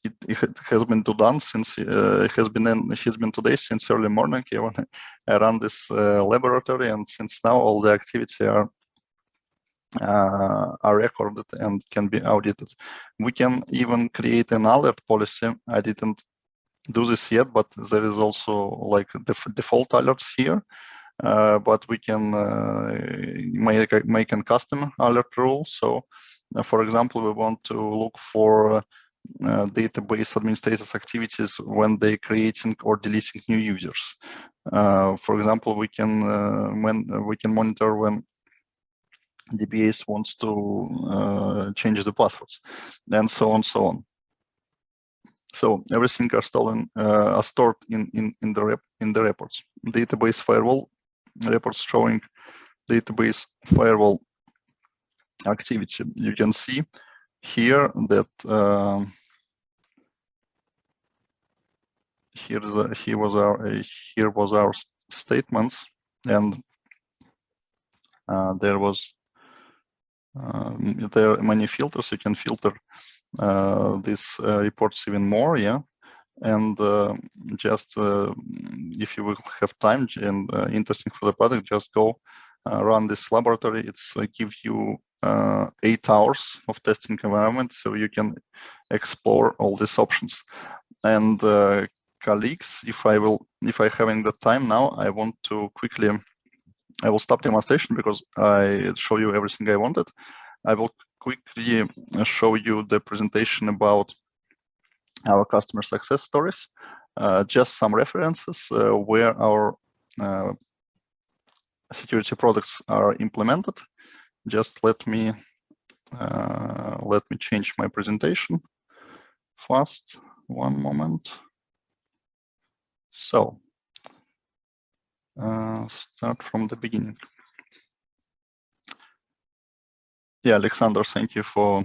has been done since it has been today since early morning here when I run this laboratory, and since now all the activity are recorded and can be audited. We can even create an alert policy. I didn't do this yet, but there is also like default alerts here. But we can make a custom alert rule. So, for example, we want to look for database administrators' activities when they creating or deleting new users. For example, we can monitor when DBAs wants to change the passwords, and so on. So everything are stored in the reports. Database firewall reports showing database firewall activity. You can see here that here was our statements, and there are many filters. You can filter these reports even more, yeah. And just if you will have time and interesting for the product, just go run this laboratory. It's give you 8 hours of testing environment, so you can explore all these options. And colleagues, if I having the time now, I want to quickly, I will stop demonstration because I show you everything I wanted. I will quickly show you the presentation about our customer success stories, just some references where our security products are implemented. Just let me change my presentation fast. One moment. So start from the beginning. Yeah, Alexander, thank you for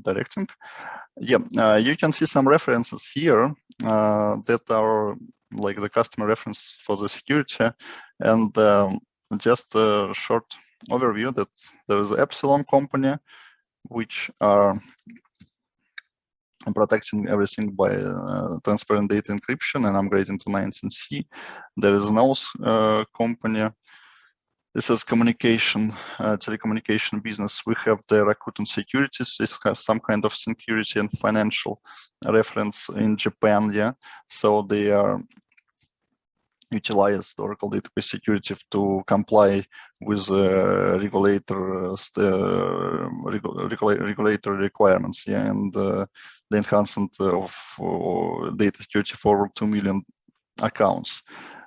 directing. Yeah, you can see some references here that are like the customer references for the security, and just a short overview that there is Epsilon company, which are protecting everything by transparent data encryption and upgrading to 19C. There is Nose company. This is communication, telecommunication business. We have the Rakuten Securities. This has some kind of security and financial reference in Japan, yeah. So they are utilize the Oracle Database Security to comply with regulatory requirements, yeah, and the enhancement of data security for over 2 million accounts.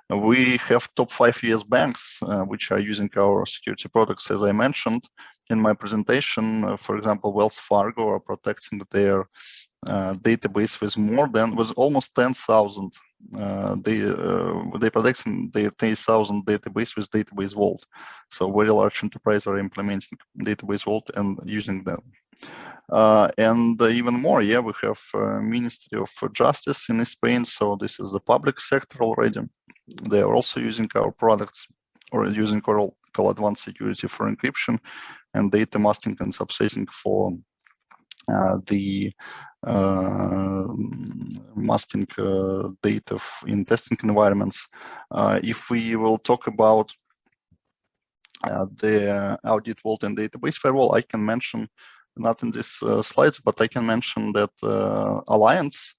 We have top 5 US banks which are using our security products, as I mentioned in my presentation. For example, Wells Fargo are protecting their database with almost 10,000. They protecting their 10,000 database with Database Vault. So very large enterprises are implementing Database Vault and using them. And even more, yeah, we have Ministry of Justice in Spain. So this is the public sector already. They are also using our products or using Oracle Advanced Security for encryption and data masking and subsysing for the masking data in testing environments. If we will talk about the Audit Vault and Database Firewall, I can mention, not in these slides, but I can mention that Alliance,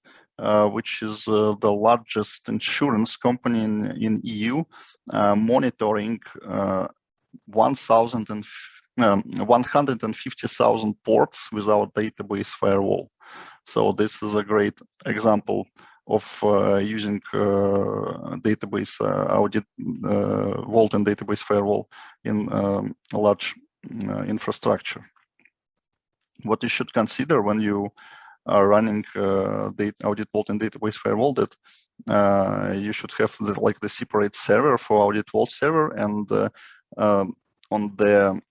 which is the largest insurance company in EU, monitoring 150,000 ports with our database firewall. So this is a great example of using database audit vault and database firewall in a large infrastructure. What you should consider when you are running audit vault and database firewall, that you should have the separate server for audit vault server, and on the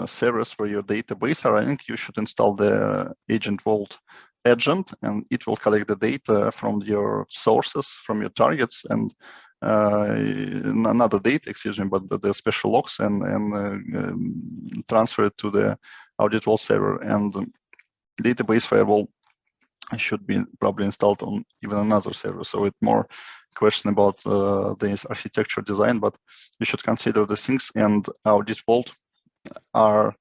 servers where your database are running, you should install the Agent Vault agent, and it will collect the data from your sources, from your targets, and not the data, excuse me, but the special logs, and transfer it to the Audit Vault server. And database firewall should be probably installed on even another server. So it's more question about the architecture design, but you should consider the things, and Audit Vault are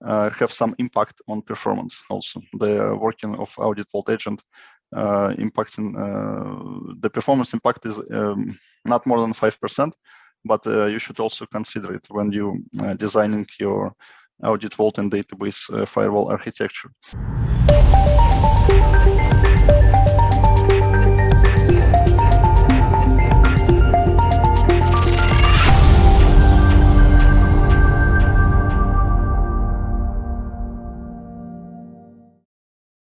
have some impact on performance also. The working of Audit Vault agent impacting the performance impact is not more than 5%, but you should also consider it when you designing your Audit Vault and database firewall architecture.